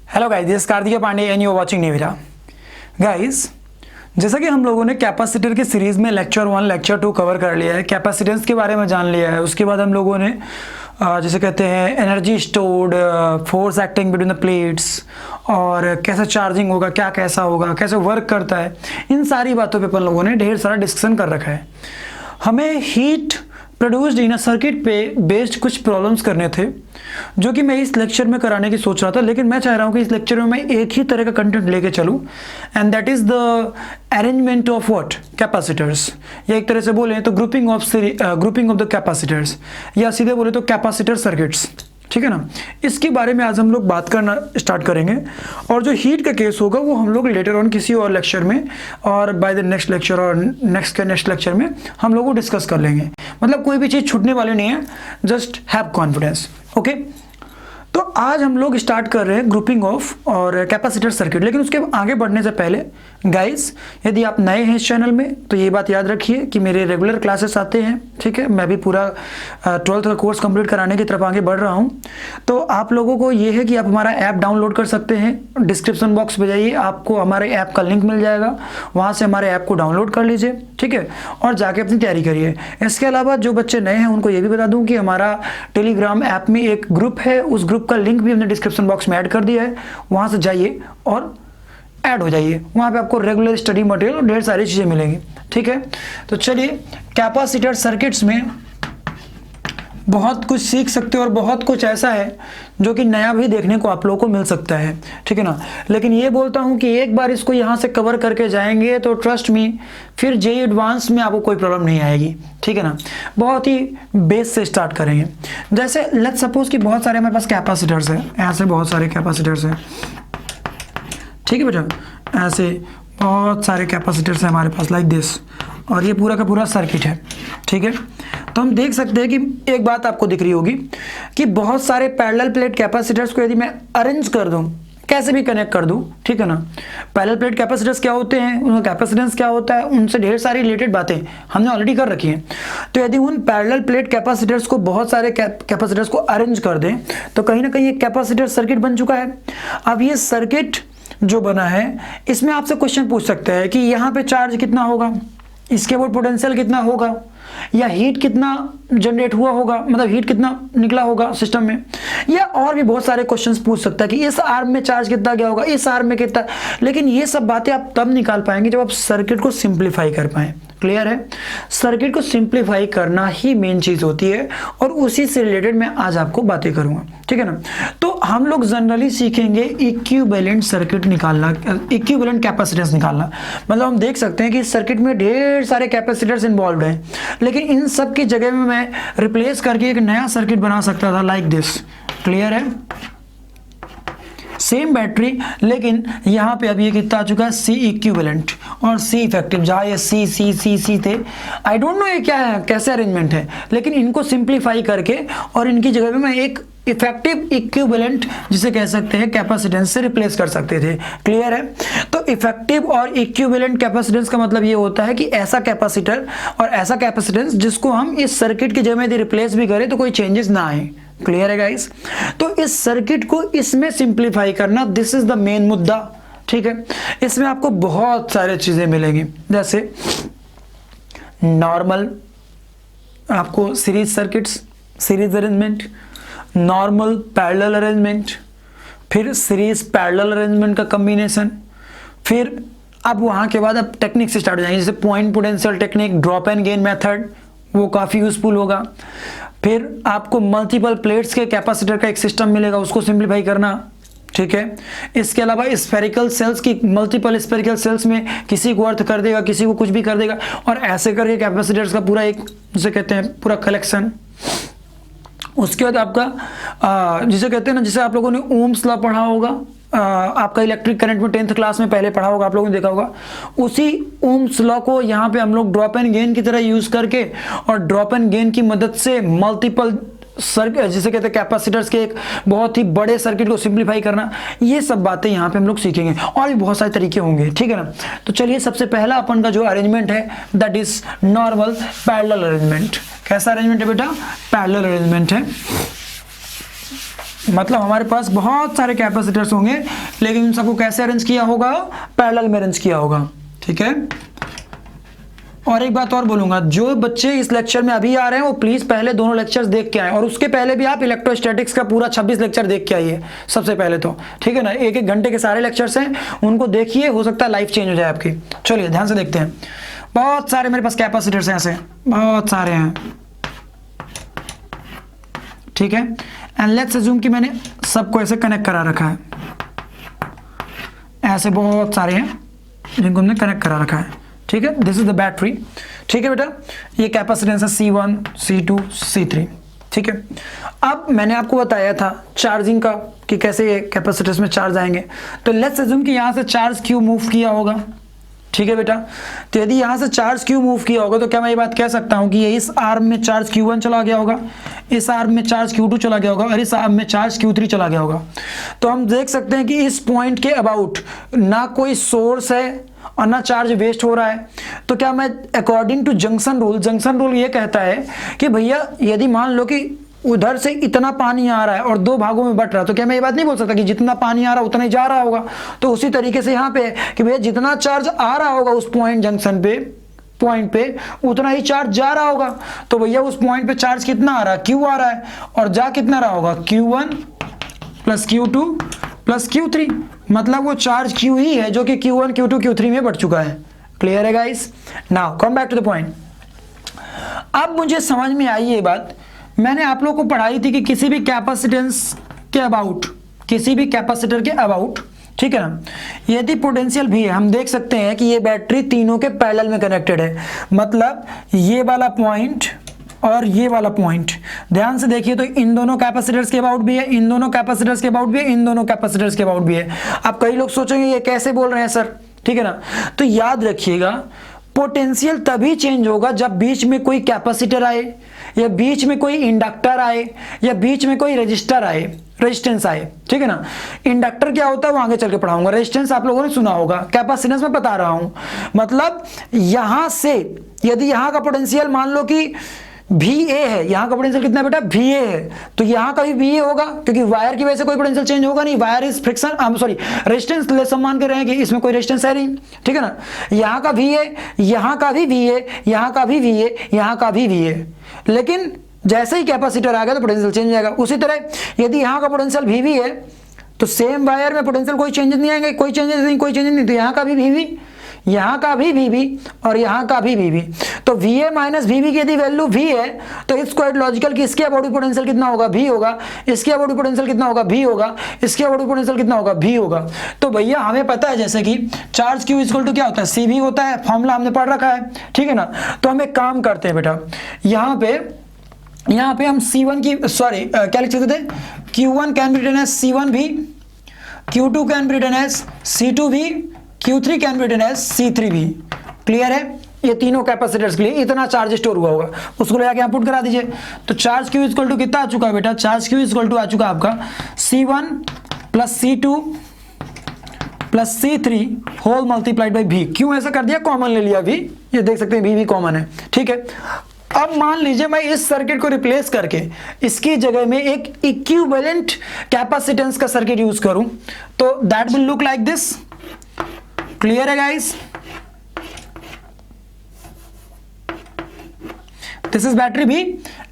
Hello guys, this Kartik Pandey and you are watching Nevira. Guys, जैसा कि हम लोगों ने कैपेसिटर की सीरीज में लेक्चर 1 लेक्चर 2 कवर कर लिया है, कैपेसिटेंस के बारे में जान लिया है। उसके बाद हम लोगों ने जैसे कहते हैं energy stored, force acting between the plates, और कैसे चार्जिंग होगा, क्या कैसा होगा, कैसे वर्क करता है, इन सारी बातों पे अपन लोगों ने ढेर सारा डिस्कशन कर रखा है। हमें हीट प्रोड्यूस्ड इन सर्किट पे बेस्ड कुछ प्रॉब्लम्स करने थे, जो कि मैं इस लेक्चर में कराने की सोच रहा था, लेकिन मैं चाह रहा हूँ कि इस लेक्चर में मैं एक ही तरह का कंटेंट लेके चलूँ, and that is the arrangement of what capacitors, या एक तरह से बोले तो ग्रुपिंग ऑफ द कैपेसिटर्स, या सीधे बोले तो कैपेसिटर सर्किट्स। ठीक है ना, इसके बारे में आज हम लोग बात करना स्टार्ट करेंगे। और जो हीट का केस होगा वो हम लोग लेटर ऑन किसी और लेक्चर में और बाय द नेक्स्ट लेक्चर और नेक्स्ट लेक्चर में हम लोग को डिस्कस कर लेंगे। मतलब कोई भी चीज़ छूटने वाली नहीं है, जस्ट हैव कॉन्फिडेंस। ओके, तो आज हम लोग स्टार्ट कर रहे हैं ग्रुपिंग ऑफ और कैपेसिटर सर्किट। लेकिन उसके आगे बढ़ने से पहले गाइस, यदि आप नए हैं इस चैनल में तो ये बात याद रखिए कि मेरे रेगुलर क्लासेस आते हैं। ठीक है, मैं भी पूरा 12th का कोर्स कंप्लीट कराने की तरफ आगे बढ़ रहा हूँ। तो आप लोगों को ये है कि आप हमारा ऐप डाउनलोड कर सकते हैं। डिस्क्रिप्शन बॉक्स में जाइए, आपको हमारे ऐप का लिंक मिल जाएगा, वहाँ से हमारे ऐप को डाउनलोड कर लीजिए। ठीक है, और जाके अपनी तैयारी करिए। इसके अलावा जो बच्चे नए हैं उनको ये भी बता दूँ कि हमारा टेलीग्राम ऐप में एक ग्रुप है, उस ग्रुप का लिंक भी हमने डिस्क्रिप्शन बॉक्स में ऐड कर दिया है। वहाँ से जाइए और ऐड हो जाइए, वहाँ पे आपको रेगुलर स्टडी मटेरियल और ढेर सारी चीज़ें मिलेंगी। ठीक है, तो चलिए, कैपेसिटर सर्किट्स में बहुत कुछ सीख सकते हो और बहुत कुछ ऐसा है जो कि नया भी देखने को आप लोगों को मिल सकता है। ठीक है ना, लेकिन ये बोलता हूँ कि एक बार इसको यहाँ से कवर करके जाएंगे तो ट्रस्ट मी, फिर जेईई एडवांस में आपको कोई प्रॉब्लम नहीं आएगी। ठीक है ना, बहुत ही बेस से स्टार्ट करेंगे। जैसे लेट्स सपोज कि बहुत सारे हमारे पास कैपेसिटर्स हैं, ऐसे बहुत सारे कैपेसिटर्स हैं। ठीक है बेटा, ऐसे बहुत सारे कैपेसिटर्स हैं हमारे पास लाइक दिस, और ये पूरा का पूरा सर्किट है। ठीक है, तो हम देख सकते हैं कि एक बात आपको दिख रही होगी कि बहुत सारे पैरेलल प्लेट कैपेसिटर्स को यदि मैं अरेंज कर दूं, कैसे भी कनेक्ट कर दूं, ठीक है ना। पैरेलल प्लेट कैपेसिटर्स क्या होते हैं, उनका कैपेसिटेंस क्या होता है, उनसे ढेर सारी रिलेटेड बातें हमने ऑलरेडी कर रखी हैं। तो यदि उन पैरेलल प्लेट कैपेसिटर्स को बहुत सारे कैपेसिटर्स को अरेंज कर दें तो कहीं ना कहीं एक कैपेसिटर सर्किट बन चुका है। अब ये सर्किट जो बना है, इसमें आपसे क्वेश्चन पूछ सकते हैं कि यहाँ पे चार्ज कितना होगा, इसके ऊपर पोटेंशियल कितना होगा, या हीट कितना जनरेट हुआ होगा, मतलब हीट कितना निकला होगा सिस्टम में, या और भी बहुत सारे क्वेश्चंस पूछ सकता है कि इस आर्म में चार्ज कितना गया होगा, इस आर्म में कितना। लेकिन ये सब बातें आप तब निकाल पाएंगे जब आप सर्किट को सिंप्लीफाई कर पाएं। क्लियर है, सर्किट को सिंप्लीफाई करना ही मेन चीज होती है, और उसी से रिलेटेड मैं आज आपको बातें करूंगा। ठीक है ना, तो हम लोग जनरली सीखेंगे इक्विवेलेंट सर्किट निकालना, इक्विवेलेंट कैपेसिटेंस निकालना। मतलब हम देख सकते हैं कि सर्किट में ढेर सारे कैपेसिटर्स इन्वॉल्व हैं, लेकिन इन सब की जगह में मैं रिप्लेस करके एक नया सर्किट बना सकता था लाइक दिस। क्लियर है, सेम बैटरी, लेकिन यहाँ पे अभी ये कितना आ चुका है, सी इक्विवेलेंट और सी इफेक्टिव। जहाँ ये सी सी सी सी थे, आई डोंट नो ये क्या है, कैसे अरेंजमेंट है, लेकिन इनको सिंप्लीफाई करके और इनकी जगह पे मैं एक इफेक्टिव इक्विवेलेंट, जिसे कह सकते हैं कैपेसिटेंस, से रिप्लेस कर सकते थे। क्लियर है, तो इफेक्टिव और इक्विवेलेंट कैपेसिटेंस का मतलब ये होता है कि ऐसा कैपेसिटर और ऐसा कैपेसिटेंस जिसको हम इस सर्किट की जगह यदि रिप्लेस भी करें तो कोई चेंजेस ना आए। क्लियर है गाइस, तो इस सर्किट को इसमें सिंप्लीफाई करना, दिस इज द मेन मुद्दा। ठीक है, इसमें आपको बहुत सारे चीजें मिलेंगी, जैसे नॉर्मल आपको series circuits, series arrangement, normal parallel arrangement, फिर सीरीज पैरेलल अरेंजमेंट का कॉम्बिनेशन, फिर अब वहां के बाद अब टेक्निक से स्टार्ट हो जाएंगे, जैसे point potential technique, drop and gain method, वो काफी यूजफुल होगा। फिर आपको मल्टीपल प्लेट्स के कैपेसिटर का एक सिस्टम मिलेगा, उसको सिंप्लीफाई करना। ठीक है, इसके अलावा स्फेरिकल सेल्स की, मल्टीपल स्फेरिकल सेल्स में किसी को अर्थ कर देगा, किसी को कुछ भी कर देगा, और ऐसे करके कैपेसिटर्स का पूरा एक, जिसे कहते हैं पूरा कलेक्शन। उसके बाद आपका जिसे कहते हैं ना, जिसे आप लोगों ने ओम्स लॉ पढ़ा होगा, आपका इलेक्ट्रिक करंट में 10th क्लास में पहले पढ़ा होगा, आप लोगों ने देखा होगा। उसी ओम्स लॉ को यहाँ पे हम लोग ड्रॉप एंड गेन की तरह यूज करके, और ड्रॉप एंड गेन की मदद से मल्टीपल सर्किट, जिसे कहते हैं कैपेसिटर्स के एक बहुत ही बड़े सर्किट को सिंप्लीफाई करना, ये सब बातें यहाँ पे हम लोग सीखेंगे, और भी बहुत सारे तरीके होंगे। ठीक है ना, तो चलिए, सबसे पहला अपन का जो अरेंजमेंट है that is normal parallel arrangement. कैसा अरेंजमेंट है बेटा, पैरेलल अरेंजमेंट है। मतलब हमारे पास बहुत सारे कैपेसिटर्स होंगे, लेकिन इन सबको कैसे अरेंज किया होगा, पैरेलल में अरेंज किया होगा। ठीक है, और एक बात और बोलूंगा, जो बच्चे इस लेक्चर में अभी आ रहे हैं वो प्लीज पहले दोनों लेक्चर्स देख के आए, और उसके पहले भी आप इलेक्ट्रोस्टैटिक्स का पूरा 26 लेक्चर देख के आइए सबसे पहले तो। ठीक है ना, एक एक घंटे के सारे लेक्चर्स हैं, उनको देखिए, हो सकता है लाइफ चेंज हो जाए आपकी। चलिए ध्यान से देखते हैं। बहुत सारे मेरे पास कैपेसिटर्स हैं, ऐसे बहुत सारे हैं। ठीक है, एंड लेट्स अज्यूम कि मैंने सबको ऐसे कनेक्ट करा रखा है, ऐसे बहुत सारे हैं जिनको हमने कनेक्ट करा रखा है। ठीक है, दिस इज द बैटरी। ठीक है बेटा, ये कैपेसिटेंस है C1, C2, C3। ठीक है, अब मैंने आपको बताया था चार्जिंग का कि कैसे ये कैपेसिटर्स में चार्ज आएंगे। तो लेट्स अज्यूम कि यहाँ से चार्ज क्यू मूव किया होगा। ठीक है बेटा, तो यदि यहाँ से चार्ज क्यू मूव किया होगा तो क्या मैं ये बात कह सकता हूँ कि ये इस आर्म में चार्ज Q1 चला गया होगा, इस आर्म में चार्ज Q2 चला गया होगा, और इस आर्म में चार्ज Q3 चला गया होगा। तो हम देख सकते हैं कि इस पॉइंट के अबाउट ना कोई सोर्स है और ना चार्ज वेस्ट हो रहा है। तो क्या मैं अकॉर्डिंग टू जंक्शन रूल ये कहता है कि भैया यदि मान लो कि उधर से इतना पानी आ रहा है और दो भागों में बट रहा है, तो क्या मैं ये बात नहीं बोल सकता कि जितना पानी आ रहा है उतना ही जा रहा होगा। तो उसी तरीके से यहाँ पे कि भैया जितना चार्ज आ रहा होगा उस पॉइंट पे उतना ही चार्ज जा रहा होगा। तो भैया उस पॉइंट पे चार्ज कितना आ रहा है, Q आ रहा है, और जा कितना रहा होगा, Q1 plus Q2 plus Q3। मतलब वो चार्ज Q ही है जो कि Q1, Q2, Q3 में बढ़ चुका है। क्लियर है guys? Now come back to the point. अब मुझे समझ में आई ये बात, मैंने आप लोगों को पढ़ाई थी कि किसी भी कैपेसिटेंस के अबाउट, किसी भी कैपेसिटर के अबाउट, ठीक है ना, यदि पोटेंशियल भी है, हम देख सकते हैं कि ये बैटरी तीनों के पैरेलल में कनेक्टेड है। मतलब ये वाला पॉइंट और ये वाला पॉइंट, ध्यान से देखिए, तो इन दोनों कैपेसिटर्स के अबाउट भी है, इन दोनों कैपेसिटर्स के अबाउट भी है, इन दोनों कैपेसिटर्स के अबाउट भी है। अब कई लोग सोचेंगे ये कैसे बोल रहे हैं सर, ठीक है ना। तो याद रखिएगा, पोटेंशियल तभी चेंज होगा जब बीच में कोई कैपेसिटर आए, या बीच में कोई इंडक्टर आए, या बीच में कोई रेजिस्टेंस आए। ठीक है ना। इंडक्टर क्या होता है वो आगे चल के पढ़ाऊंगा, रेजिस्टेंस आप लोगों ने सुना होगा, कैपेसिटेंस में बता रहा हूं। मतलब यहां से यदि यहां का पोटेंशियल मान लो कि VA है, यहां का पोटेंशियल कितना है बेटा, VA है, तो यहां का भी VA होगा, क्योंकि वायर की वजह से कोई पोटेंशियल चेंज होगा नहीं। Wire is friction, sorry resistance ले सम्मान कर रहे हैं कि इसमें कोई रेजिस्टेंस है नहीं। ठीक है ना। यहां का VA, यहां का भी VA, यहां का भी VA, यहां का भी VA, लेकिन जैसे ही कैपेसिटर आ गया तो पोटेंशियल चेंज हो जाएगा। उसी तरह यदि यहां का पोटेंशियल VV है तो सेम वायर में पोटेंशियल कोई चेंजेस नहीं आएंगे, कोई चेंजेस नहीं, तो यहां का भी VV, यहां का भी VV और यहां का भी VV। तो VA माइनस VV की यदि वैल्यू V है तो इट्स क्वाइट लॉजिकल कि इसके अबाउट पोटेंशियल कितना होगा, V होगा, इसके अबाउट पोटेंशियल कितना होगा, V होगा, इसके अबाउट पोटेंशियल कितना होगा, V होगा। तो भैया हमें पता है जैसे कि चार्ज Q इक्वल टू क्या होता है, CV होता है, फॉर्मूला हमने पढ़ रखा है। ठीक है ना। तो हम एक काम करते हैं बेटा, यहाँ पे हम C1 की क्या लिख सकते थे, Q1 can be written as C1 भी, Q2 can be written as C2 भी, Q3 can be written as C3 भी। क्लियर है। ये तीनों कैपेसिटर्स के लिए इतना चार्ज स्टोर हुआ होगा, उसको ले आके यहाँ पुट करा दीजिए। तो चार्ज Q इक्वल टू कितना आ चुका है बेटा, चार्ज Q इक्वल टू आ चुका आपका C1 plus C2 plus C3 whole multiplied by V। क्यों ऐसा कर दिया, कॉमन ले लिया V, ये देख सकते हैं V भी कॉमन है। ठीक है। अब मान लीजिए मैं इस सर्किट को रिप्लेस करके इसकी जगह में एक इक्विवेलेंट कैपेसिटेंस का सर्किट यूज करूं तो that will look like this. Clear है guys? This is battery B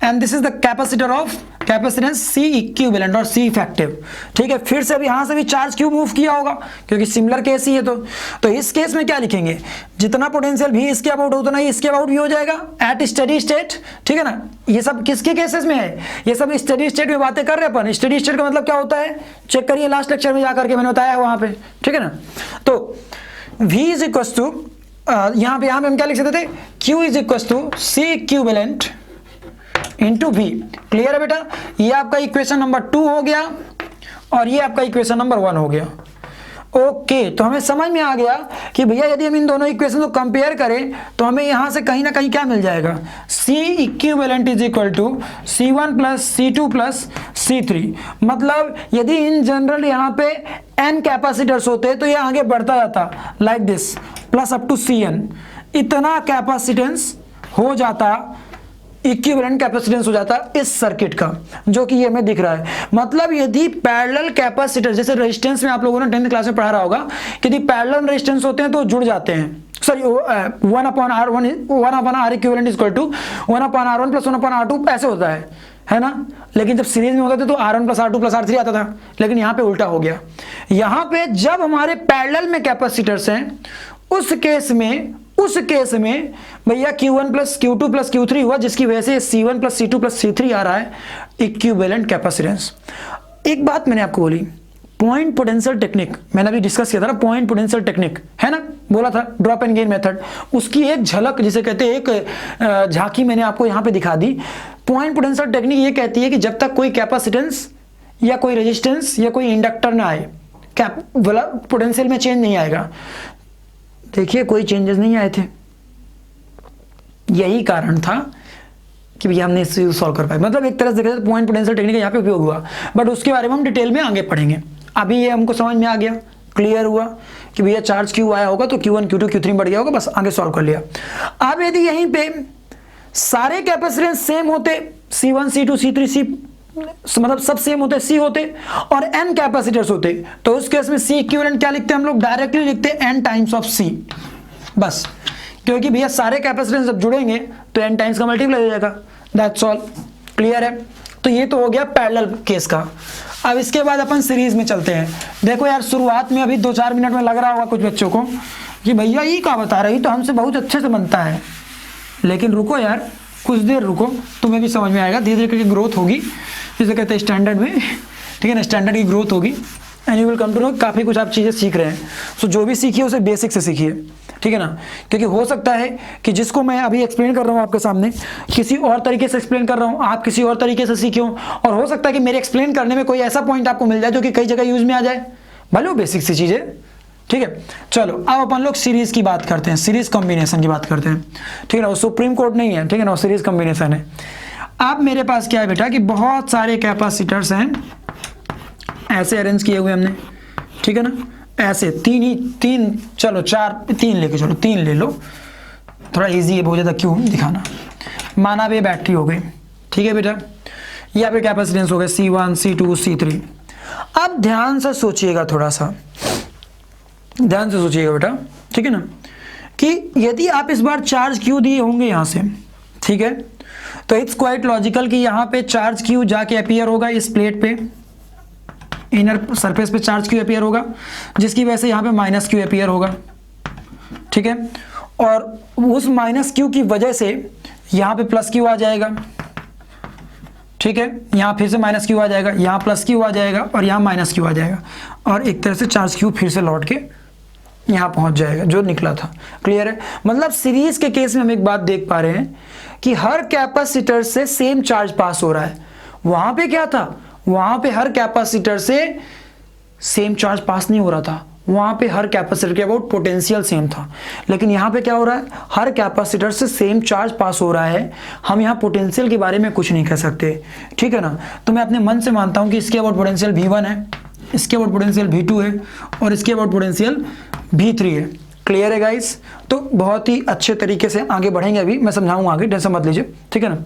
and this is the capacitor of capacitance C equivalent और C इफेक्टिव। ठीक है। फिर से भी यहां से भी चार्ज क्यों मूव किया होगा, क्योंकि सिमिलर केस ही है। तो इस केस में क्या लिखेंगे, जितना पोटेंशियल भी इसके अबाउट उतना ही इसके अबाउट भी हो जाएगा एट स्टेडी स्टेट। ठीक है ना। ये सब किसके केसेस में है, ये सब स्टेडी स्टेट में बातें कर रहे हैं अपन। स्टेडी स्टेट का मतलब क्या होता है, चेक करिए लास्ट लेक्चर में जाकर के मैंने बताया वहां पे। ठीक है ना। तो V इज इक्वल टू यहां पे हम क्या लिख सकते थे, Q is equal to C equivalent into V। Clear है बेटा। ये आपका इक्वेशन नंबर 2 हो गया और ये आपका इक्वेशन नंबर 1 हो गया। ओके, तो हमें समझ में आ गया कि भैया यदि हम इन दोनों इक्वेशन को कंपेयर करें तो हमें यहां से कहीं ना कहीं क्या मिल जाएगा, C equivalent is equal to C1 plus C2 plus C3। मतलब यदि इन जनरल यहाँ पे n कैपेसिटर्स होते तो ये आगे बढ़ता जाता like this plus up to Cn, इतना कैपेसिटेंस हो जाता इक्विवेलेंट कैपेसिटेंस हो जाता है इस सर्किट का, जो कि ये हमें दिख रहा है। मतलब यदि पैरेलल कैपेसिटर, जैसे रेजिस्टेंस में आप लोगों ने 10th क्लास में पढ़ा रहा होगा कि यदि पैरेलल रेजिस्टेंस होते हैं तो जुड़ जाते हैं, sorry 1/R equivalent is equal to 1/R1 plus 1/R2 ऐसे होता है ना। लेकिन जब सीरीज में होते थे तो R1 plus R2 plus R3 आता था, लेकिन यहाँ पे उल्टा हो गया। यहाँ पे जब हमारे पैरेलल में कैपेसिटर्स हैं उस केस में भैया Q1 plus Q2 plus Q3 हुआ, जिसकी वजह से C1 plus C2 plus C3 आ रहा है इक्विवेलेंट कैपेसिटेंस। एक बात मैंने आपको बोली, पॉइंट पोटेंशियल टेक्निक मैंने अभी डिस्कस किया था ना, पॉइंट पोटेंशियल टेक्निक है ना, बोला था ड्रॉप एंड गेन मेथड, उसकी एक झलक जिसे कहते हैं, एक झांकी मैंने आपको यहाँ पे दिखा दी। पॉइंट पोटेंशियल टेक्निक ये कहती है कि जब तक कोई कैपेसिटेंस या कोई रेजिस्टेंस या कोई इंडक्टर ना आए, पोटेंशियल में चेंज नहीं आएगा। देखिए कोई चेंजेस नहीं आए थे, यही कारण था कि भैया हमने इसे सॉल्व कर पाए। मतलब एक तरह से देखा पॉइंट पोटेंशियल टेक्निक यहाँ पे उपयोग हुआ, बट उसके बारे में हम डिटेल में आगे पढ़ेंगे। अभी ये हमको समझ में आ गया, क्लियर हुआ कि भैया चार्ज क्यू आया होगा तो Q1 Q2 Q3 बढ़ गया होगा, बस आगे सॉल्व कर लिया। अब यदि यहीं पे सारे कैपेसिटेंस सेम होते, C1 C2 C3 C, मतलब सब सेम होते, C होते और n कैपेसिटर्स होते, तो उस केस में C इक्विवेलेंट क्या लिखते हैं हम लोग, डायरेक्टली लिखते हैं n टाइम्स ऑफ C, बस। क्योंकि भैया सारे कैपेसिटेंस जब जुड़ेंगे तो n टाइम्स का मल्टीप्लाई हो जाएगा, दैट्स ऑल, क्लियर है। तो ये तो हो गया पैरेलल केस का। अब इसके बाद अपन सीरीज में चलते हैं। देखो यार शुरुआत में अभी 2-4 मिनट में लग रहा होगा कुछ बच्चों को कि भैया ये क्या बता रही, तो हमसे बहुत अच्छे से बनता है, लेकिन रुको यार कुछ देर रुको, तुम्हें भी समझ में आएगा, धीरे धीरे करके ग्रोथ होगी, जिसे कहते हैं स्टैंडर्ड में, ठीक है ना, स्टैंडर्ड की ग्रोथ होगी and you will come to know काफ़ी कुछ आप चीज़ें सीख रहे हैं। सो जो भी सीखिए उसे बेसिक से सीखिए, ठीक है ना, क्योंकि हो सकता है कि जिसको मैं अभी एक्सप्लेन कर रहा हूँ आपके सामने किसी और तरीके से एक्सप्लेन कर रहा हूँ, आप किसी और तरीके से सीखे हो, और हो सकता है कि मेरे एक्सप्लेन करने में कोई ऐसा पॉइंट आपको मिल जाए जो कि कई जगह यूज में आ जाए, भले वो बेसिक सी चीज़ें, ठीक है। चलो अब अपन लोग सीरीज की बात करते हैं, सीरीज कॉम्बिनेशन की बात करते हैं, ठीक है ना, वो सुप्रीम कोर्ट नहीं है, ठीक है ना, वो सीरीज कॉम्बिनेशन है। अब मेरे पास क्या है बेटा कि बहुत सारे कैपेसिटर्स हैं, ऐसे अरेंज किए हुए हमने, ठीक है ना, ऐसे तीन चलो 3 लेके चलो, 3 ले लो, थोड़ा इजी है बहुत ज़्यादा क्यों दिखाना। माना भी बैटरी हो गई, ठीक है बेटा, या फिर कैपेसिटेंस हो गए C1 C2 C3। अब ध्यान से सोचिएगा, थोड़ा सा ध्यान से सोचिएगा बेटा, ठीक है ना, कि यदि आप इस बार चार्ज क्यू दिए होंगे यहाँ से, ठीक है, तो इट्स क्वाइट लॉजिकल कि यहाँ पे चार्ज क्यू जाके अपीयर होगा इस प्लेट पे, इनर सरफेस पे चार्ज क्यू अपीयर होगा, जिसकी वजह से यहाँ पे माइनस क्यू अपीयर होगा, ठीक है, और उस माइनस क्यू की वजह से यहाँ पे प्लस क्यू आ जाएगा, ठीक है, यहाँ फिर से माइनस क्यू आ जाएगा, यहाँ प्लस क्यू आ जाएगा और यहाँ माइनस क्यू आ जाएगा, और एक तरह से चार्ज क्यू फिर से लौट के यहाँ पहुँच जाएगा जो निकला था, क्लियर है। मतलब सीरीज के केस में हम एक बात देख पा रहे हैं कि हर कैपेसिटर से सेम चार्ज पास हो रहा है। वहाँ पे क्या था, वहाँ पे हर कैपेसिटर से सेम चार्ज पास नहीं हो रहा था, वहाँ पे हर कैपेसिटर के अबाउट पोटेंशियल सेम था, लेकिन यहाँ पे क्या हो रहा है, हर कैपेसिटर से सेम चार्ज पास हो रहा है, हम यहाँ पोटेंशियल के बारे में कुछ नहीं कह सकते, ठीक है ना। तो मैं अपने मन से मानता हूँ कि इसके अबाउट पोटेंशियल V1 है, इसके अबाउट पोटेंशियल V2 है और इसके अबाउट पोटेंशियल V3 है, क्लियर है गाइस। तो बहुत ही अच्छे तरीके से आगे बढ़ेंगे, अभी मैं समझाऊंगा आगे, टेंशन मत लीजिए, ठीक है ना।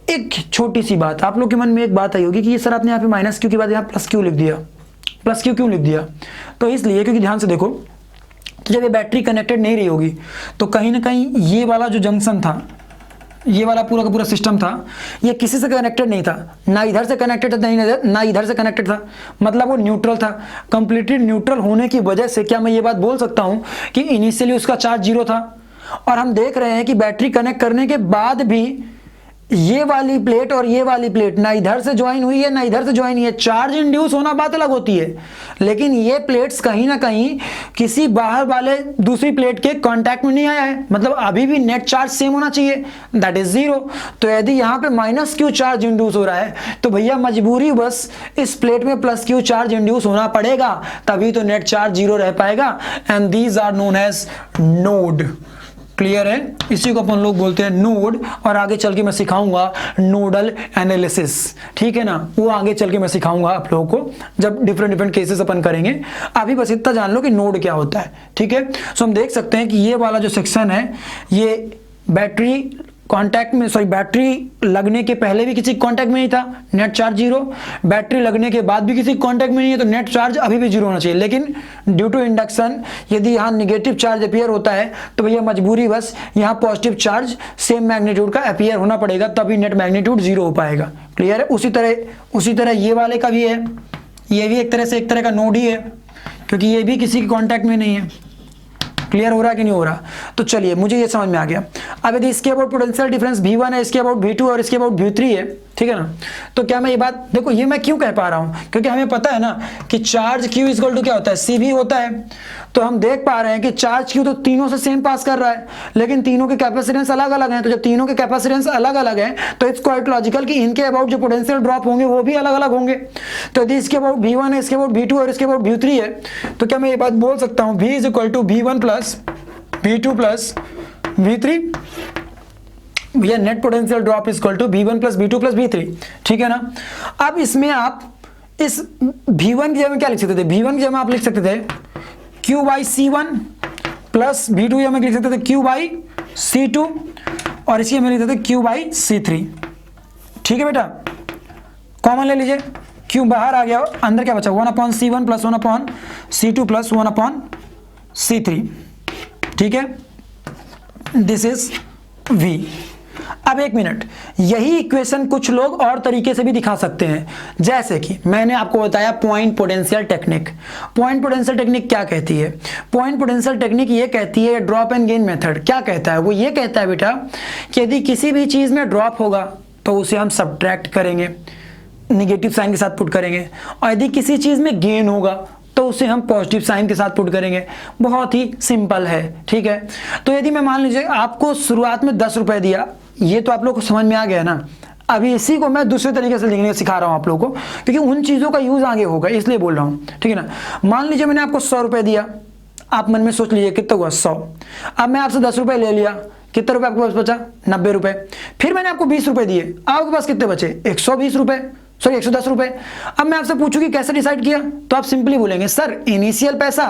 एक छोटी सी बात, आप लोग के मन में एक बात आई होगी कि ये सर आपने यहाँ पे माइनस क्यू के बाद यहाँ प्लस क्यू लिख दिया, प्लस क्यू क्यों लिख दिया, तो इसलिए क्योंकि ध्यान से देखो, तो जब ये बैटरी कनेक्टेड नहीं रही होगी तो कहीं ना कहीं ये वाला जो जंक्शन था, ये वाला पूरा का पूरा सिस्टम था, ये किसी से कनेक्टेड नहीं था, ना इधर से कनेक्टेड था ना इधर से कनेक्टेड था, मतलब वो न्यूट्रल था। कंप्लीटली न्यूट्रल होने की वजह से क्या मैं ये बात बोल सकता हूँ कि इनिशियली उसका चार्ज 0 था, और हम देख रहे हैं कि बैटरी कनेक्ट करने के बाद भी ये वाली प्लेट और ये वाली प्लेट ना इधर से ज्वाइन हुई है ना इधर से ज्वाइन हुई है। चार्ज इंड्यूस होना बात अलग होती है, लेकिन ये प्लेट्स कहीं ना कहीं किसी बाहर वाले दूसरी प्लेट के कांटेक्ट में नहीं आया है, मतलब अभी भी नेट चार्ज सेम होना चाहिए, दैट इज 0। तो यदि यहाँ पे माइनस क्यू चार्ज इंड्यूस हो रहा है तो भैया मजबूरी बस इस प्लेट में प्लस क्यू चार्ज इंड्यूस होना पड़ेगा, तभी तो नेट चार्ज 0 रह पाएगा, and these are known as node, clear है। इसी को अपन लोग बोलते हैं नोड, और आगे चल के मैं सिखाऊंगा नोडल एनालिसिस, ठीक है ना, वो आगे चल के मैं सिखाऊंगा आप लोगों को जब डिफरेंट केसेस अपन करेंगे। अभी बस इतना जान लो कि नोड क्या होता है, ठीक है। सो हम देख सकते हैं कि ये वाला जो सेक्शन है ये बैटरी कांटेक्ट में, सॉरी बैटरी लगने के पहले भी किसी कांटेक्ट में नहीं था, नेट चार्ज जीरो। बैटरी लगने के बाद भी किसी कांटेक्ट में नहीं है, तो नेट चार्ज अभी भी जीरो होना चाहिए। लेकिन ड्यू टू इंडक्शन यदि यहाँ नेगेटिव चार्ज अपीयर होता है तो भैया मजबूरी बस यहाँ पॉजिटिव चार्ज सेम मैग्नीट्यूड का अपीयर होना पड़ेगा, तभी नेट मैग्नीट्यूड जीरो हो पाएगा। क्लियर है? उसी तरह ये वाले का भी है, ये भी एक तरह का नोड ही है, क्योंकि ये भी किसी के कॉन्टैक्ट में नहीं है। क्लियर हो रहा है कि नहीं हो रहा? तो चलिए, मुझे ये समझ में आ गया। अब यदि इसके अबाउट पोटेंशियल डिफरेंस V1 है, इसके अबाउट V2 और इसके अबाउट V3 है, ठीक है ना, तो क्या मैं ये बात, देखो ये मैं क्यों कह पा रहा हूं, क्योंकि हमें पता है ना कि चार्ज Q इक्वल टू क्या होता है, CV होता है। तो हम देख पा रहे हैं कि चार्ज Q तो तीनों से सेम पास कर रहा है, लेकिन तीनों के कैपेसिटेंस अलग अलग हैं। तो जब तीनों के कैपेसिटेंस अलग अलग हैं तो इट्स क्वाइट लॉजिकल कि इनके अबाउट जो पोटेंशियल ड्रॉप होंगे वो भी अलग अलग होंगे। तो यदि इसके अबाउट V1 है, इसके अबाउट V2 और इसके अबाउट V3 है, तो क्या मैं ये बात बोल सकता हूँ V is equal to V1 plus V2 plus V3? भैया net potential drop is equal to V1 plus V2 plus V3, ठीक है ना। अब इसमें आप इस V1 की जगह क्या लिख सकते थे, V1 की जगह आप लिख सकते थे Q by C1 plus V2 की जगह लिख सकते थे Q बाई C2 और इसकी जगह लिख सकते थे Q बाई C3। ठीक है बेटा, कॉमन ले लीजिए, Q बाहर आ गया और अंदर क्या बचा, 1/C1 plus 1/C2 plus 1/C3। ठीक है, दिस इज V। अब एक मिनट, यही इक्वेशन कुछ लोग और तरीके से भी दिखा सकते हैं, जैसे कि मैंने आपको बताया point potential technique. Point potential technique क्या कहती है? पॉइंट पोटेंशियल टेक्निक ये कहती है, ड्रॉप एंड गेन मेथड क्या कहता है, वो ये कहता है बेटा कि यदि किसी भी चीज में ड्रॉप होगा तो उसे हम सब्ट्रैक्ट करेंगे, निगेटिव साइन के साथ पुट करेंगे, और यदि किसी चीज में गेन होगा तो उसे हम पॉजिटिव साइन के साथ पुट करेंगे। बहुत ही सिंपल है, ठीक है। तो यदि मैं मान लीजिए आपको शुरुआत में 10 रुपए दिया, ये तो आप लोग को समझ में आ गया ना। अभी इसी को मैं दूसरे तरीके से लिखने सिखा रहा हूं आप लोगों को, क्योंकि उन चीजों का यूज आगे होगा, इसलिए बोल रहा हूं, ठीक है ना। मान लीजिए मैंने आपको 100 रुपए दिया, आप मन में सोच लीजिए कितना हुआ 100। अब मैं आपसे 10 रुपए ले लिया, कितने रुपए आपके पास बचा, 90 रुपए। फिर मैंने आपको 20 रुपए दिए, आपके पास कितने बचे, 120 रुपए, सॉरी 110 रुपए। अब मैं आपसे पूछूं कि कैसे डिसाइड किया, तो आप सिंपली बोलेंगे सर इनिशियल पैसा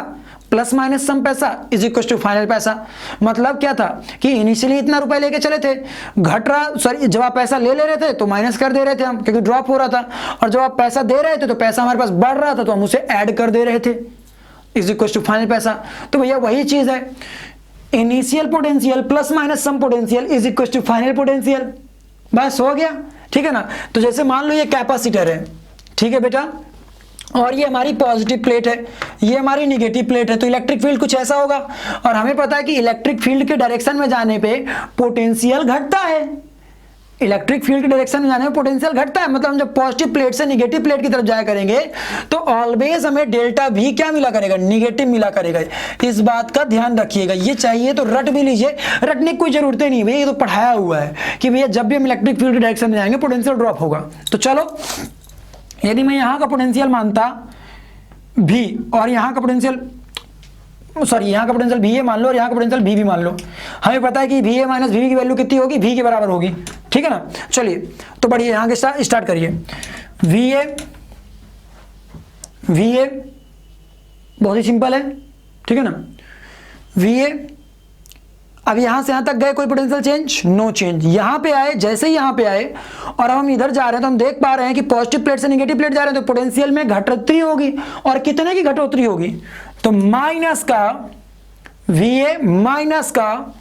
प्लस माइनस सम पैसा इज इक्वल टू फाइनल पैसा। मतलब क्या था कि इनिशियली इतना रुपए लेके चले थे, घट रहा, सॉरी जब आप पैसा ले रहे थे तो माइनस कर दे रहे थे हम, क्योंकि ड्रॉप हो रहा था, और जब आप पैसा दे रहे थे तो पैसा हमारे पास बढ़ रहा था तो हम उसे ऐड कर दे रहे थे, इज इक्वल टू फाइनल पैसा। तो भैया वही चीज है, initial potential plus minus some potential is equal to final potential. बस हो गया, ठीक है ना। तो जैसे मान लो ये कैपेसिटर है, ठीक है बेटा, और ये हमारी पॉजिटिव प्लेट है, ये हमारी नेगेटिव प्लेट है, तो इलेक्ट्रिक फील्ड कुछ ऐसा होगा। और हमें पता है कि इलेक्ट्रिक फील्ड के डायरेक्शन में जाने पे पोटेंशियल घटता है, इलेक्ट्रिक फील्ड के डायरेक्शन में जाने में पोटेंशियल घटता है। मतलब हम जब पॉजिटिव प्लेट से नेगेटिव प्लेट की तरफ जाया करेंगे तो ऑलवेज हमें डेल्टा V क्या मिला करेगा, नेगेटिव मिला करेगा। इस बात का ध्यान रखिएगा, ये चाहिए तो रट भी लीजिए, रटने की कोई जरूरत नहीं भैया, ये तो पढ़ाया हुआ है कि भैया जब भी हम इलेक्ट्रिक फील्ड के डायरेक्शन में जाएंगे पोटेंशियल ड्रॉप होगा। तो चलो, यदि मैं यहां का पोटेंशियल मानता V और यहां का पोटेंशियल, सॉरी यहाँ का पोटेंशियल V है मान लो और यहाँ का पोटेंशियल V भी मान लो, हमें पता है कि VA माइनस VB की वैल्यू कितनी होगी, V के बराबर होगी, ठीक है ना। चलिए तो बढ़िए, यहाँ के स्टार्ट करिए। VA बहुत ही सिंपल है, ठीक है ना। VA, अब यहां से यहां तक गए, कोई पोटेंशियल चेंज, नो चेंज। यहां पे आए, जैसे ही यहां पे आए और अब हम इधर जा रहे हैं तो हम देख पा रहे हैं कि पॉजिटिव प्लेट से नेगेटिव प्लेट जा रहे हैं तो पोटेंशियल में घटोतरी होगी, और कितने की घटोतरी होगी, तो माइनस का VA माइनस का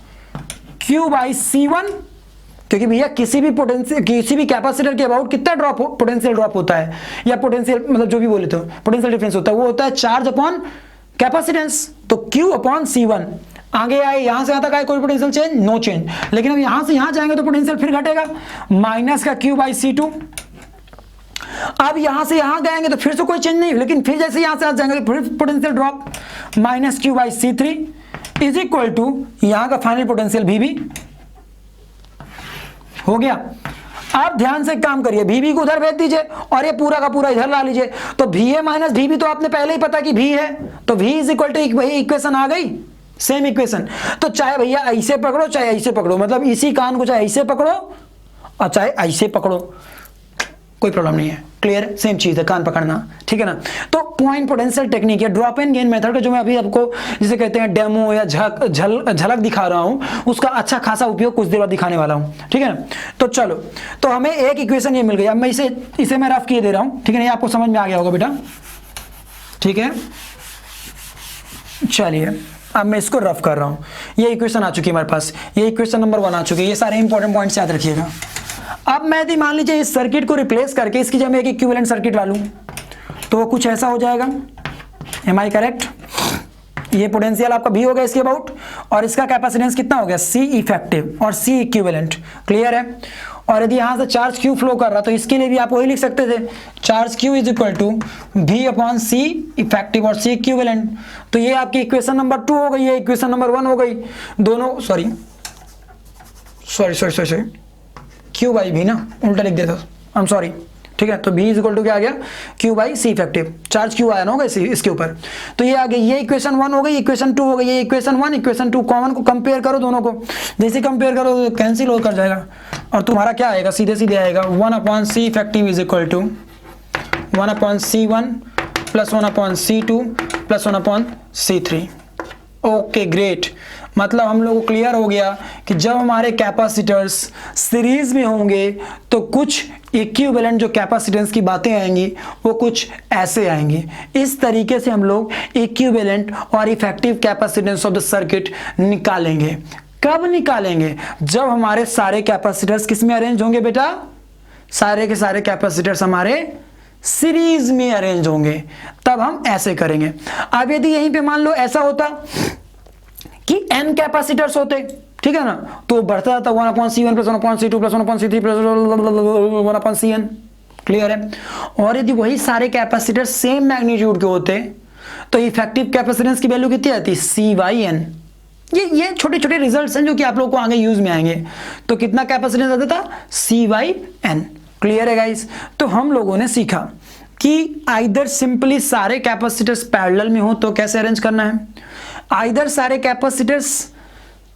Q बाई C1, क्योंकि भैया किसी भी पोटेंशियल, किसी भी कैपेसिटर के अबाउट कितना ड्रॉप, पोटेंशियल ड्रॉप होता है, या पोटेंशियल मतलब जो भी बोले तो पोटेंशियल डिफरेंस होता है, वो होता है चार्ज अपॉन कैपेसिटेंस, तो Q अपॉन C1। आगे आए, यहां से यहां तक आए, कोई पोटेंशियल चेंज, नो चेंज। लेकिन अब यहां से यहां जाएंगे तो पोटेंशियल फिर घटेगा, माइनस का Q बाई C2। अब यहां से यहां जाएंगे तो फिर से कोई चेंज नहीं, लेकिन फिर जैसे यहां से यहां जाएंगे तो फिर potential drop, minus Q by C3 is equal to यहां का फाइनल पोटेंशियल VB हो गया। आप ध्यान से काम करिए, VB को उधर भेज दीजिए और ये पूरा का पूरा इधर ला लीजिए, तो VA माइनस VB तो आपने पहले ही पता कि V है, तो V इज इक्वल टू वही इक्वेशन आ गई, सेम इक्वेशन। तो चाहे भैया ऐसे पकड़ो चाहे ऐसे पकड़ो, मतलब इसी कान को चाहे ऐसे पकड़ो और चाहे ऐसे पकड़ो, कोई प्रॉब्लम नहीं है। क्लियर, सेम चीज है, कान पकड़ना, ठीक है ना। तो पॉइंट पोटेंशियल टेक्निक या ड्रॉप एंड गेन मेथड का जो मैं अभी आपको जिसे कहते हैं डेमो या झलक दिखा रहा हूं, उसका अच्छा खासा उपयोग कुछ देर बाद दिखाने वाला हूं, ठीक है ना। तो चलो, तो हमें एक इक्वेशन ये मिल गई। अब मैं इसे मैं रफ किए दे रहा हूं, ठीक है ना, ये आपको समझ में आ गया होगा बेटा, ठीक है। चलिए अब मैं इसको रफ कर रहा हूं। ये इक्वेशन आ चुकी है हमारे पास, ये इक्वेशन नंबर 1 आ चुकी है। ये सारे इंपॉर्टेंट पॉइंट्स याद रखिएगा। अब मैं यदि मान लीजिए इस सर्किट को रिप्लेस करके इसकी जगह एक इक्विवेलेंट सर्किट ला लूं, तो वो कुछ ऐसा हो जाएगा। Am I correct? ये पोटेंशियल आपका भी होगा इसके अबाउट, और इसका कैपेसिटेंस कितना हो गया, सी इफेक्टिव और सी इक्विवेलेंट, क्लियर है। और यदि यहां से चार्ज क्यू फ्लो कर रहा तो इसके लिए भी आप वही लिख सकते थे, charge Q is equal to V upon C effective और सी इक्विवेलेंट। तो ये आपकी इक्वेशन नंबर 2 हो गई, ये इक्वेशन नंबर 1 हो गई। दोनों सॉरी क्यू बाई भी ना, उल्टा लिख देता, आई एम सॉरी, ठीक है। तो V इज इक्वल टू क्या आ गया, Q by C effective, charge Q आया ना होगा इसके ऊपर। तो ये आ गई, ये इक्वेशन 1 हो गई, इक्वेशन 2 हो गई। ये इक्वेशन 1 इक्वेशन 2 कॉमन को कंपेयर करो, दोनों को जैसे कंपेयर करो तो कैंसिल हो कर जाएगा, और तुम्हारा क्या आएगा, सीधे सीधे आएगा 1 upon C effective is equal to 1 upon C1 plus 1 upon C2 plus 1 upon C3। Okay great, मतलब हम लोग को क्लियर हो गया कि जब हमारे कैपेसिटर्स सीरीज में होंगे तो कुछ इक्विवेलेंट जो कैपेसिटेंस की बातें आएंगी वो कुछ ऐसे आएंगी। इस तरीके से हम लोग इक्विवेलेंट और effective capacitance of the circuit निकालेंगे। कब निकालेंगे, जब हमारे सारे कैपेसिटर्स किस में अरेंज होंगे बेटा, सारे के सारे कैपेसिटर्स हमारे सीरीज में अरेंज होंगे, तब हम ऐसे करेंगे। अब यदि यहीं पे मान लो ऐसा होता कि n कैपेसिटर्स होते, ठीक है ना, तो बढ़ता जाता 1 upon C1 plus 1 upon C2 plus 1 upon C3 plus 1 upon Cn, clear है। और यदि वही सारे कैपेसिटर सेम मैग्नीट्यूड के होते तो इफेक्टिव कैपेसिटेंस की वैल्यू कितनी आती, C/n। ये छोटे छोटे रिजल्ट्स हैं जो कि आप लोगों को आगे यूज में आएंगे। तो कितना कैपेसिटेंस आता था, C/n, क्लियर है गाइस। तो हम लोगों ने सीखा कि आइदर सिंपली सारे कैपेसिटर्स पैरेलल में हो तो कैसे अरेंज करना है, आइदर सारे कैपेसिटर्स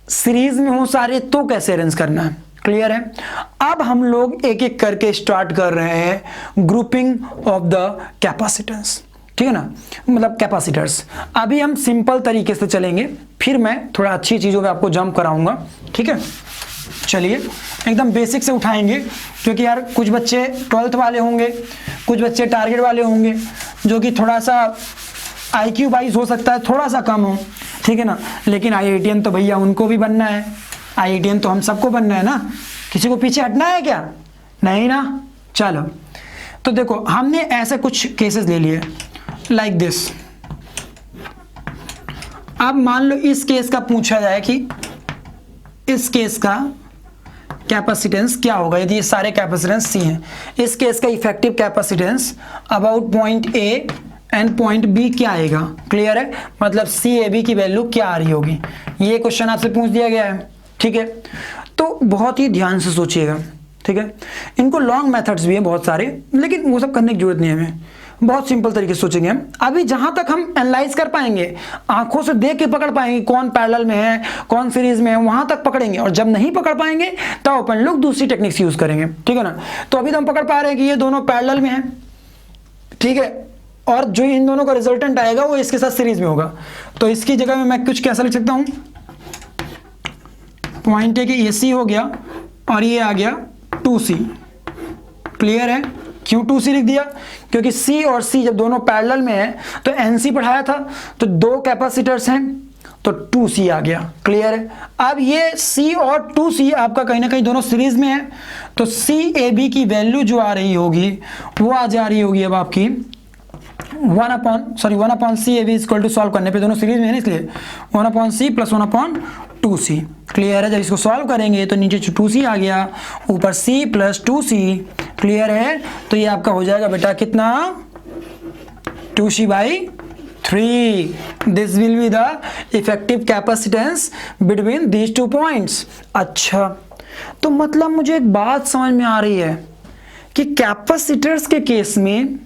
सीरीज में हो सारे तो कैसे अरेंज करना है, क्लियर है। अब हम लोग एक एक करके स्टार्ट कर रहे हैं ग्रुपिंग ऑफ द कैपेसिटेंस, ठीक है ना, मतलब कैपेसिटर्स। अभी हम सिंपल तरीके से चलेंगे, फिर मैं थोड़ा अच्छी चीजों पे आपको जंप कराऊंगा, ठीक है। चलिए एकदम बेसिक से उठाएंगे, क्योंकि यार कुछ बच्चे 12th वाले होंगे, कुछ बच्चे टारगेट वाले होंगे, जो कि थोड़ा सा IQ वाइज हो सकता है थोड़ा सा कम हो, ठीक है ना। लेकिन IITian तो भैया उनको भी बनना है, IITian तो हम सबको बनना है ना, किसी को पीछे हटना है क्या, नहीं ना। चलो तो देखो, हमने ऐसे कुछ केसेस ले लिए लाइक दिस। अब मान लो इस केस का पूछा जाए कि इस केस का कैपेसिटेंस क्या होगा, यदि ये सारे कैपेसिटेंस C हैं। इस केस का effective capacitance about point A and point B क्या आएगा, क्लियर है, मतलब CAB की वैल्यू क्या आ रही होगी। ये क्वेश्चन आपसे पूछ दिया गया है, ठीक है। तो बहुत ही ध्यान से सोचिएगा, ठीक है। इनको लॉन्ग मेथड्स भी हैं बहुत सारे, लेकिन वो सब करने की जरूरत नहीं है हमें, बहुत सिंपल तरीके से सोचेंगे हम। अभी जहां तक हम एनालाइज कर पाएंगे, आंखों से देख के पकड़ पाएंगे कौन पैरेलल में है कौन सीरीज में है, वहां तक पकड़ेंगे। और जब नहीं पकड़ पाएंगे तब अपन लोग दूसरी टेक्निक्स यूज करेंगे, ठीक है ना। तो अभी तो हम पकड़ पा रहे हैं कि ये दोनों पैरेलल में है, ठीक है, और जो इन दोनों का रिजल्टेंट आएगा वो इसके साथ सीरीज में होगा। तो इसकी जगह में मैं कुछ कैसा लिख सकता हूं, पॉइंट है कि AC हो गया और ये आ गया 2C, क्लियर है। क्यों 2C लिख दिया, क्योंकि C और C जब दोनों पैरेलल में है तो NC पढ़ाया था, तो दो कैपेसिटर्स हैं तो 2C आ गया, क्लियर है। अब ये C और 2C आपका कहीं ना कहीं दोनों सीरीज में है, तो CAB की वैल्यू जो आ रही होगी वो आ जा रही होगी अब आपकी 1 upon CAB equal to solve करने पे, दोनों सीरीज में है ना, इसलिए 1 upon C plus 1 upon 2C, clear है। जब इसको सॉल्व करेंगे तो नीचे 2C आ गया, ऊपर C प्लस 2C, क्लियर है। तो ये आपका हो जाएगा बेटा कितना, 2C/3। This will be the effective capacitance between these two points. अच्छा, तो मतलब मुझे एक बात समझ में आ रही है कि कैपेसिटर्स के केस में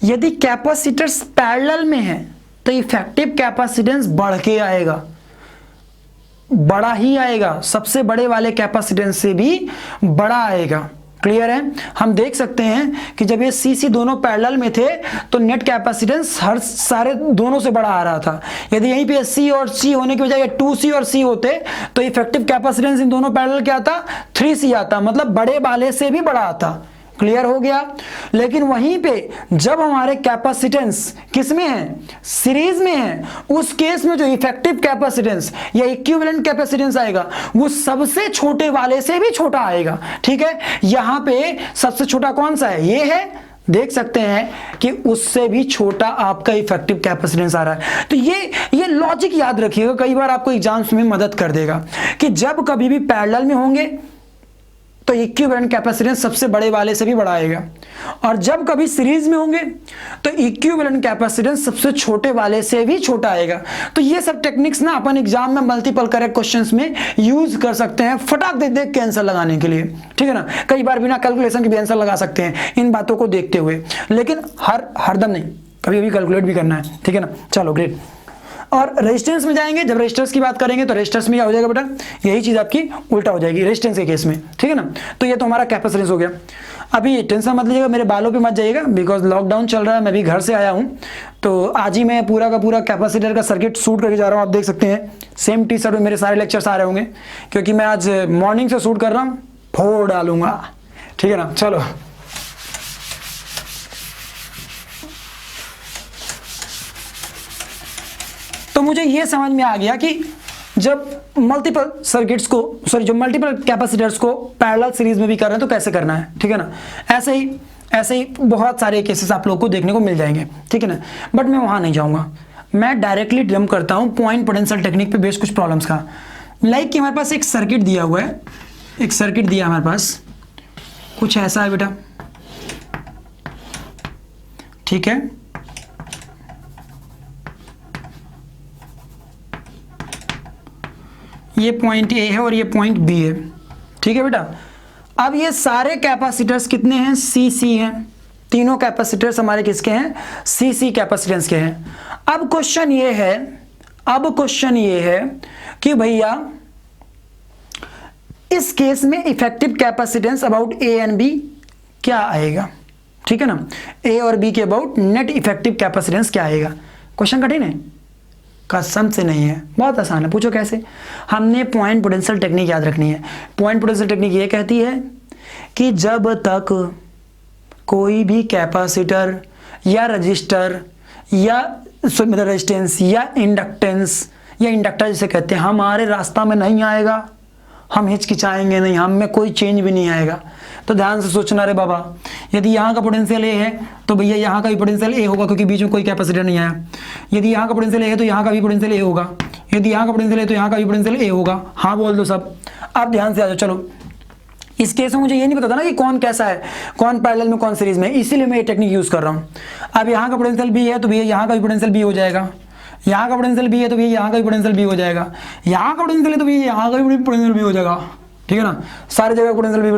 यदि कैपेसिटर्स पैरेलल में है तो इफेक्टिव कैपेसिटेंस बढ़ के आएगा, बड़ा ही आएगा, सबसे बड़े वाले कैपेसिटेंस से भी बड़ा आएगा, क्लियर है। हम देख सकते हैं कि जब ये सी सी दोनों पैरेलल में थे तो नेट कैपेसिटेंस हर सारे दोनों से बड़ा आ रहा था। यदि यहीं पे सी और सी होने की बजाय 2C और C होते तो इफेक्टिव कैपेसिटेंस इन दोनों पैरेलल क्या आता, 3C आता, मतलब बड़े वाले से भी बड़ा आता। क्लियर हो गया। लेकिन वहीं पे जब हमारे कैपेसिटेंस किस में है, सीरीज में है, उस केस में जो इफेक्टिव कैपेसिटेंस या इक्विवेलेंट कैपेसिटेंस आएगा वो सबसे छोटे वाले से भी छोटा आएगा। ठीक है, यहां पे सबसे छोटा कौन सा है, ये है, देख सकते हैं कि उससे भी छोटा आपका इफेक्टिव कैपेसिटेंस आ रहा है। तो ये लॉजिक याद रखिएगा, कई बार आपको एग्जाम्स में मदद कर देगा कि जब कभी भी पैरेलल में होंगे तो इक्विवेलेंट कैपेसिटेंस सबसे बड़े वाले से भी बड़ा आएगा, और जब कभी सीरीज में होंगे तो इक्विवेलेंट कैपेसिटेंस सबसे छोटे वाले से भी छोटा आएगा। तो ये सब टेक्निक्स ना अपन एग्जाम में मल्टीपल करेक्ट क्वेश्चंस में यूज कर सकते हैं फटाक देख के आंसर लगाने के लिए। ठीक है ना, कई बार बिना कैलकुलेशन के भी आंसर लगा सकते हैं इन बातों को देखते हुए, लेकिन हरदम नहीं, कभी कभी कैलकुलेट भी करना है। ठीक है ना, चलो ग्रेट। और रेजिस्टेंस में जाएंगे, जब रेजिस्टेंस की बात करेंगे तो रेजिस्टेंस में क्या हो जाएगा बेटा, यही चीज आपकी उल्टा हो जाएगी रेजिस्टेंस के केस में। ठीक है ना, तो ये तो हमारा कैपेसिटेंस हो गया। अभी टेंशन मत लीजिएगा, मेरे बालों पे मत जाइएगा, बिकॉज लॉकडाउन चल रहा है, मैं भी घर से आया हूँ, तो आज ही मैं पूरा का पूरा कैपेसिटर का सर्किट शूट करके जा रहा हूँ। आप देख सकते हैं सेम टी शर्ट में मेरे सारे लेक्चर्स आ रहे होंगे, क्योंकि मैं आज मॉर्निंग से शूट कर रहा हूँ, फोड़ डालूंगा। ठीक है ना, चलो तो मुझे ये समझ में आ गया कि जब मल्टीपल सर्किट्स को जो मल्टीपल कैपेसिटर्स को पैरेलल सीरीज में भी कर रहे हैं तो कैसे करना है। ठीक है ना, ऐसे ही बहुत सारे केसेस आप लोगों को देखने को मिल जाएंगे। ठीक है ना, बट मैं वहां नहीं जाऊंगा, मैं डायरेक्टली जंप करता हूं पॉइंट पोटेंशियल टेक्निक पे बेस्ड कुछ प्रॉब्लम्स का। लाइक कि हमारे पास एक सर्किट दिया हुआ है, एक सर्किट दिया हमारे पास कुछ ऐसा है बेटा। ठीक है, ये पॉइंट ए है और ये पॉइंट बी है। ठीक है बेटा, अब ये सारे कैपेसिटर्स कितने हैं, सी हैं, तीनों कैपेसिटर्स हमारे किसके हैं, सी कैपेसिटेंस के हैं। अब क्वेश्चन ये है कि भैया इस केस में effective capacitance about A and B क्या आएगा। ठीक है ना, ए और बी के अबाउट नेट इफेक्टिव कैपेसिटेंस क्या आएगा। क्वेश्चन कठिन है, कसम से नहीं है, बहुत आसान है। पूछो कैसे, हमने पॉइंट पोटेंशियल टेक्निक याद रखनी है। पॉइंट पोटेंशियल टेक्निक ये कहती है कि जब तक कोई भी कैपेसिटर या रजिस्टर या रेजिस्टेंस या इंडक्टेंस या इंडक्टर जिसे कहते हैं हमारे रास्ता में नहीं आएगा, हम हिचकिचाएंगे नहीं, हम में कोई चेंज भी नहीं आएगा। तो ध्यान से सोचना रे बाबा, यदि यहाँ का पोटेंशियल ए है तो भैया यहाँ का भी पोटेंशियल ए होगा, क्योंकि बीच में कोई कैपेसिटर नहीं आया। यदि यहाँ का पोटेंशियल ए है तो यहाँ का भी पोटेंशियल ए होगा, यदि यहाँ का पोटेंशियल है तो यहाँ का भी पोटेंशियल ए होगा। हाँ बोल दो सब, आप ध्यान से आ जाओ। चलो इस केस में मुझे ये नहीं पता था ना कि कौन कैसा है, कौन पैरेलल में कौन सीरीज में, इसीलिए मैं ये टेक्निक यूज कर रहा हूँ। अब यहाँ का पोटेंशियल बी है तो भैया यहाँ का भी पोटेंशियल बी हो जाएगा, यहाँ का पोटेंशियल बी है तो भैया यहाँ का भी पोटेंशियल बी हो जाएगा, यहाँ का पोटेंशियल है तो भैया यहाँ का भी पोटेंशियल बी हो जाएगा। ठीक है ना, सारी जगह पोटेंशियल बी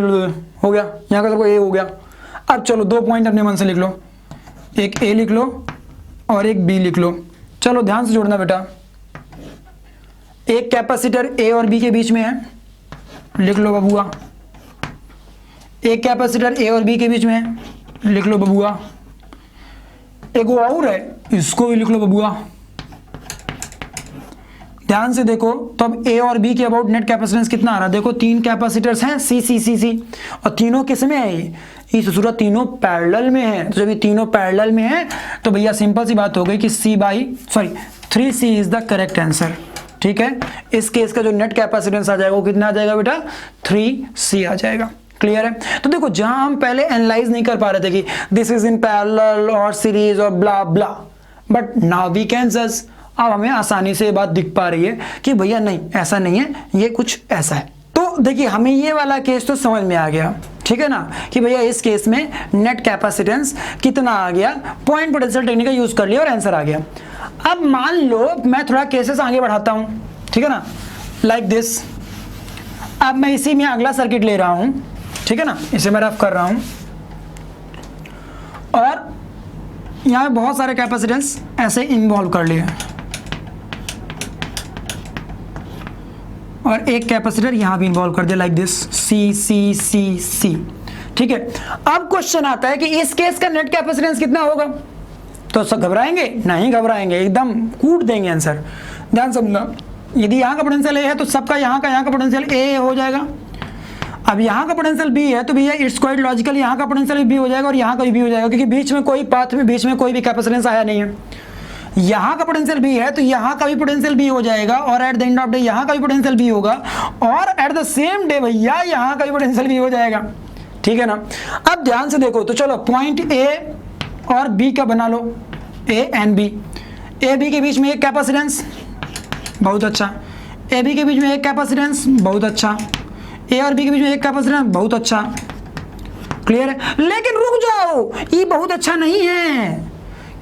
हो गया, यहाँ का सबको ए हो गया। अब चलो 2 पॉइंट अपने मन से लिख लो, एक ए लिख लो और एक बी लिख लो। चलो ध्यान से जोड़ना बेटा, एक कैपेसिटर ए और बी के बीच में है, लिख लो बबुआ। एक कैपेसिटर ए और बी के बीच में है, लिख लो बबुआ। एक और है, इसको भी लिख लो बबुआ। ध्यान से देखो, तो अब ए और बी के अबाउट नेट कैपेसिटेंस कितना आ रहा है, देखो 3 कैपेसिटर्स हैं सी और तीनों किस में है, इस सूरत तीनों पैरेलल में है। तो जब ये तीनों पैरेलल में है तो भैया सिंपल सी बात हो गई कि 3C is the correct answer. ठीक है, इस केस का जो नेट कैपेसिटेंस आ जाएगा वो कितना आ जाएगा बेटा, 3C आ जाएगा। क्लियर है। तो देखो जहां हम पहले एनालाइज नहीं कर पा रहे थे कि दिस इज इन पैरेलल और सीरीज और ब्ला ब्ला, बट नाउ वी कैन जज, अब हमें आसानी से ये बात दिख पा रही है कि भैया नहीं ऐसा नहीं है, ये कुछ ऐसा है। तो देखिए हमें ये वाला केस तो समझ में आ गया, ठीक है ना, कि भैया इस केस में नेट कैपेसिटेंस कितना आ गया, पॉइंट पोटेंशियल टेक्निक का यूज कर लिया और आंसर आ गया। अब मान लो मैं थोड़ा केसेस आगे बढ़ाता हूं, ठीक है ना, लाइक दिस। अब मैं इसी में अगला सर्किट ले रहा हूं, ठीक है ना, इसे मैं रफ कर रहा हूं और यहां बहुत सारे कैपेसिटेंस ऐसे इन्वॉल्व कर लिए और एक कैपेसिटर यहां भी इन्वॉल्व कर दिया, लाइक दिस सी सी सी सी। ठीक है, अब क्वेश्चन आता है कि इस केस का नेट कैपेसिटेंस कितना होगा, तो सब घबराएंगे नहीं, घबराएंगे एकदम कूट देंगे आंसर। ध्यान समझना, यदि यहाँ का पोटेंशियल ए है तो सबका यहाँ का पोटेंशियल ए हो जाएगा। अब यहाँ का पोटेंशियल बी है तो भैया इट्स क्वाइट लॉजिकल यहाँ का पोटेंशियल बी हो जाएगा और यहाँ का भी हो जाएगा, क्योंकि बीच में कोई पाथ में बीच में कोई भी कैपेसिटेंस आया नहीं है। यहाँ का पोटेंशियल बी है तो यहाँ का भी पोटेंशियल बी हो जाएगा, और eight the end of day यहाँ का भी पोटेंशियल बी होगा, और एट द सेम डे भैया यहाँ का भी पोटेंशियल बी हो जाएगा। ठीक है ना। अब ध्यान से देखो, तो चलो पॉइंट ए और बी का बना लो, a and b. A b के बीच में एक कैपेसिटेंस, बहुत अच्छा। ए बी के बीच में एक कैपेसिटेंस, बहुत अच्छा। ए और बी के बीच में एक कैपेसिटेंस, बहुत अच्छा। क्लियर है। लेकिन रुक जाओ, ये बहुत अच्छा नहीं है,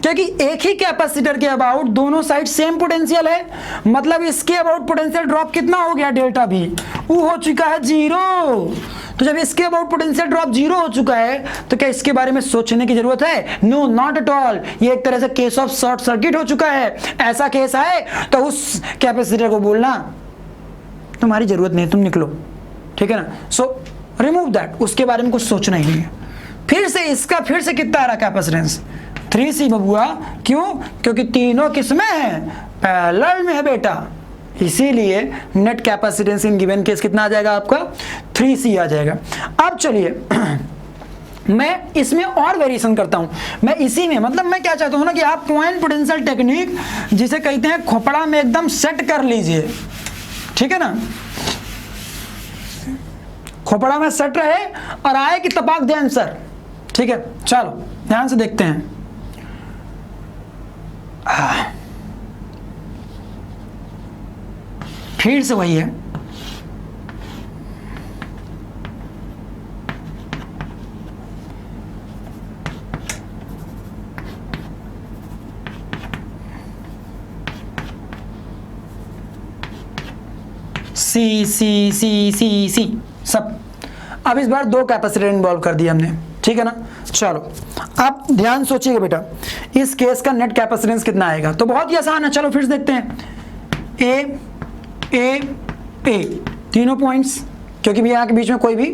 क्योंकि एक ही कैपेसिटर के अबाउट दोनों साइड सेम पोटेंशियल है, मतलब इसके अबाउट पोटेंशियल ड्रॉप कितना हो गया, डेल्टा भी वो हो चुका है 0। तो जब इसके अबाउट पोटेंशियल ड्रॉप 0 हो चुका है तो क्या इसके बारे में सोचने की जरूरत है? No, not at all. ये एक तरह से केस ऑफ शॉर्ट सर्किट हो चुका है। ऐसा केस है तो उस कैपेसिटर को बोलना तुम्हारी जरूरत नहीं, तुम निकलो। ठीक है ना। सो रिमूव दैट, उसके बारे में कुछ सोचना ही नहीं है। फिर से इसका फिर से कितना आ रहा कैपेसिटेंस, 3C बबुआ। क्यों? क्योंकि तीनों किसमें है, पैरेलल में है बेटा, इसीलिए net capacitance in given case कितना आ जाएगा आपका, 3C आ जाएगा। अब चलिए मैं इसमें और वेरिएशन करता हूं। मैं इसी में मतलब मैं क्या चाहता हूं ना कि आप पॉइंट पोटेंशियल टेक्निक जिसे कहते हैं खोपड़ा में एकदम सेट कर लीजिए। ठीक है ना, खोपड़ा में सेट रहे और आए कि तपाक दे आंसर। ठीक है, चलो ध्यान से देखते हैं। फिर से वही है, सी सी सी सी सी सब। अब इस बार 2 कैपेसिटर इन्वॉल्व कर दिया हमने। ठीक है ना। चलो अब ध्यान सोचिएगा बेटा, इस केस का नेट कैपेसिटेंस कितना आएगा, तो बहुत ही आसान है। चलो फिर से देखते हैं। ए ए ए तीनों पॉइंट्स, क्योंकि भी यहाँ के बीच में कोई भी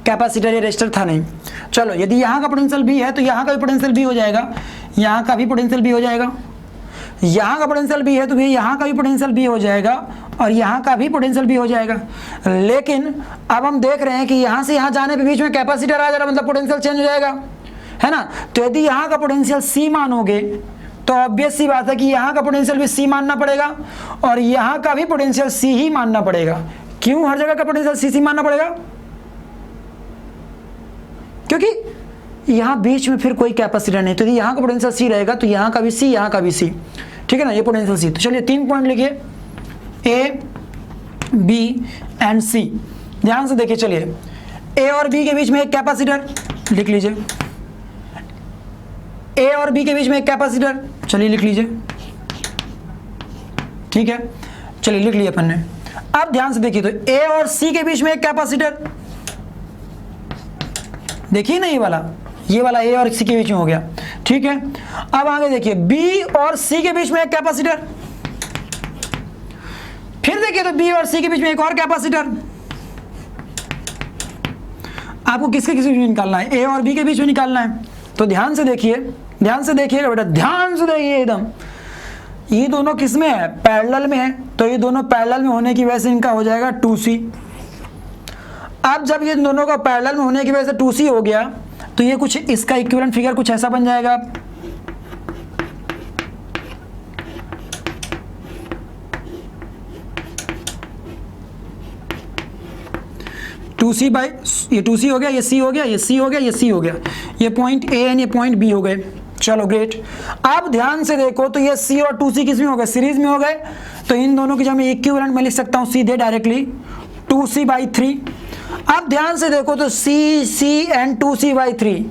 कैपेसिटर या रेजिस्टर था नहीं। चलो यदि यहाँ का पोटेंशियल बी है तो यहाँ का भी पोटेंशियल बी हो जाएगा, यहाँ का भी पोटेंशियल बी हो जाएगा। यहाँ का पोटेंशियल बी है तो भैया यहाँ का भी पोटेंशियल बी हो जाएगा, और यहाँ का भी पोटेंशियल बी हो जाएगा। लेकिन अब हम देख रहे हैं कि यहाँ से यहाँ जाने पे बीच में कैपेसिटर आ जा रहा, मतलब पोटेंशियल चेंज हो जाएगा, है ना। तो यदि यहाँ का पोटेंशियल सी मानोगे तो ऑब्वियस सी बात है कि यहाँ का पोटेंशियल भी सी मानना पड़ेगा, और यहाँ का भी पोटेंशियल सी ही मानना पड़ेगा। क्यों हर जगह का पोटेंशियल सी मानना पड़ेगा? क्योंकि यहाँ बीच में फिर कोई कैपेसिटर नहीं, तो यदि यहाँ का पोटेंशियल सी रहेगा तो यहाँ का भी सी, यहाँ का भी सी। ठीक है ना, ये पोटेंशियल सी। तो चलिए 3 पॉइंट लिखिए, ए बी एंड सी। ध्यान से देखिए, चलिए ए और बी के बीच में एक कैपेसिटर लिख लीजिए, ए और बी के बीच में एक कैपेसिटर, चलिए लिख लीजिए। ठीक है, चलिए लिख लिया अपन ने। अब ध्यान से देखिए, तो ए और सी के बीच में एक कैपेसिटर, देखिए ना ये वाला ए और सी के बीच में हो गया। ठीक है, अब आगे देखिए, बी और सी के बीच में एक कैपेसिटर, फिर देखिए तो बी और सी के बीच में एक और कैपेसिटर। आपको किसके बीच में निकालना है, ए और बी के बीच में निकालना है। तो ध्यान से देखिए, ध्यान से देखिएगा बेटा, ध्यान से देखिए एकदम। ये दोनों किस में है, पैरेलल में है, तो ये दोनों पैरेलल में होने की वजह से इनका हो जाएगा 2C। अब जब ये दोनों का पैरेलल में होने की वजह से 2C हो गया तो ये कुछ इसका इक्विवेलेंट फिगर कुछ ऐसा बन जाएगा। 2C बाई, ये 2C हो गया, ये C हो गया, ये C हो गया, ये C हो गया, ये पॉइंट A एंड ये पॉइंट B हो गए। चलो ग्रेट। अब ध्यान से देखो तो ये C और 2C किस में हो गए, सीरीज में हो गए। तो इन दोनों की जब मैं इक्विवेलेंट में लिख सकता हूँ सीधे डायरेक्टली 2C/3। अब ध्यान से देखो तो C and 2C/3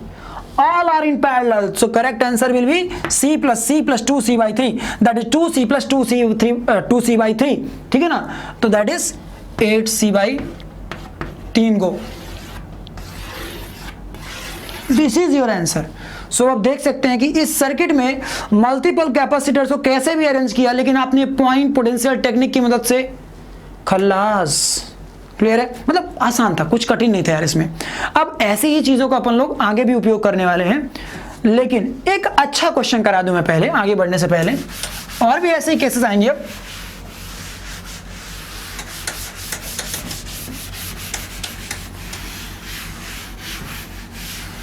all are in parallel, so correct answer will be C plus 2C/3, that is 2C plus 2C/3। ठीक है ना, तो that is 8C/3 go। This is your answer. So आप देख सकते हैं कि इस सर्किट में मल्टीपल कैपेसिटर्स को कैसे भी अरेंज किया, लेकिन आपने पॉइंट पोटेंशियल टेक्निक की मदद से खल्लास क्लियर है, मतलब आसान था, कुछ कठिन नहीं था यार इसमें। अब ऐसी ही चीजों को अपन लोग आगे भी उपयोग करने वाले हैं, लेकिन एक अच्छा क्वेश्चन करा दूं मैं पहले, आगे बढ़ने से पहले। और भी ऐसे ही केसेस आएंगे अब।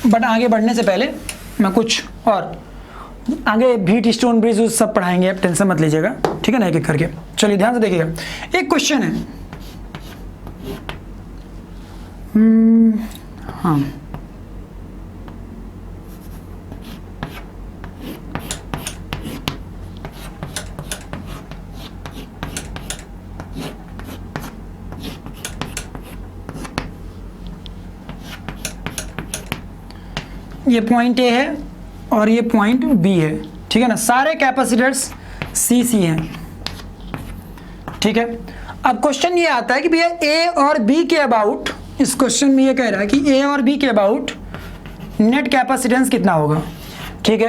बट आगे बढ़ने से पहले मैं कुछ और आगे भीट स्टोन ब्रिज सब पढ़ाएंगे, आप टेंशन मत लीजिएगा, ठीक है ना, एक एक करके। चलिए ध्यान से देखिएगा, एक क्वेश्चन है। हाँ, ये पॉइंट ए है और ये पॉइंट बी है, ठीक है ना, सारे कैपेसिटर्स सी सी हैं, ठीक है। अब क्वेश्चन ये आता है कि भैया ए और बी के अबाउट, इस क्वेश्चन में ये कह रहा है कि ए और बी के अबाउट नेट कैपेसिटेंस कितना होगा, ठीक है।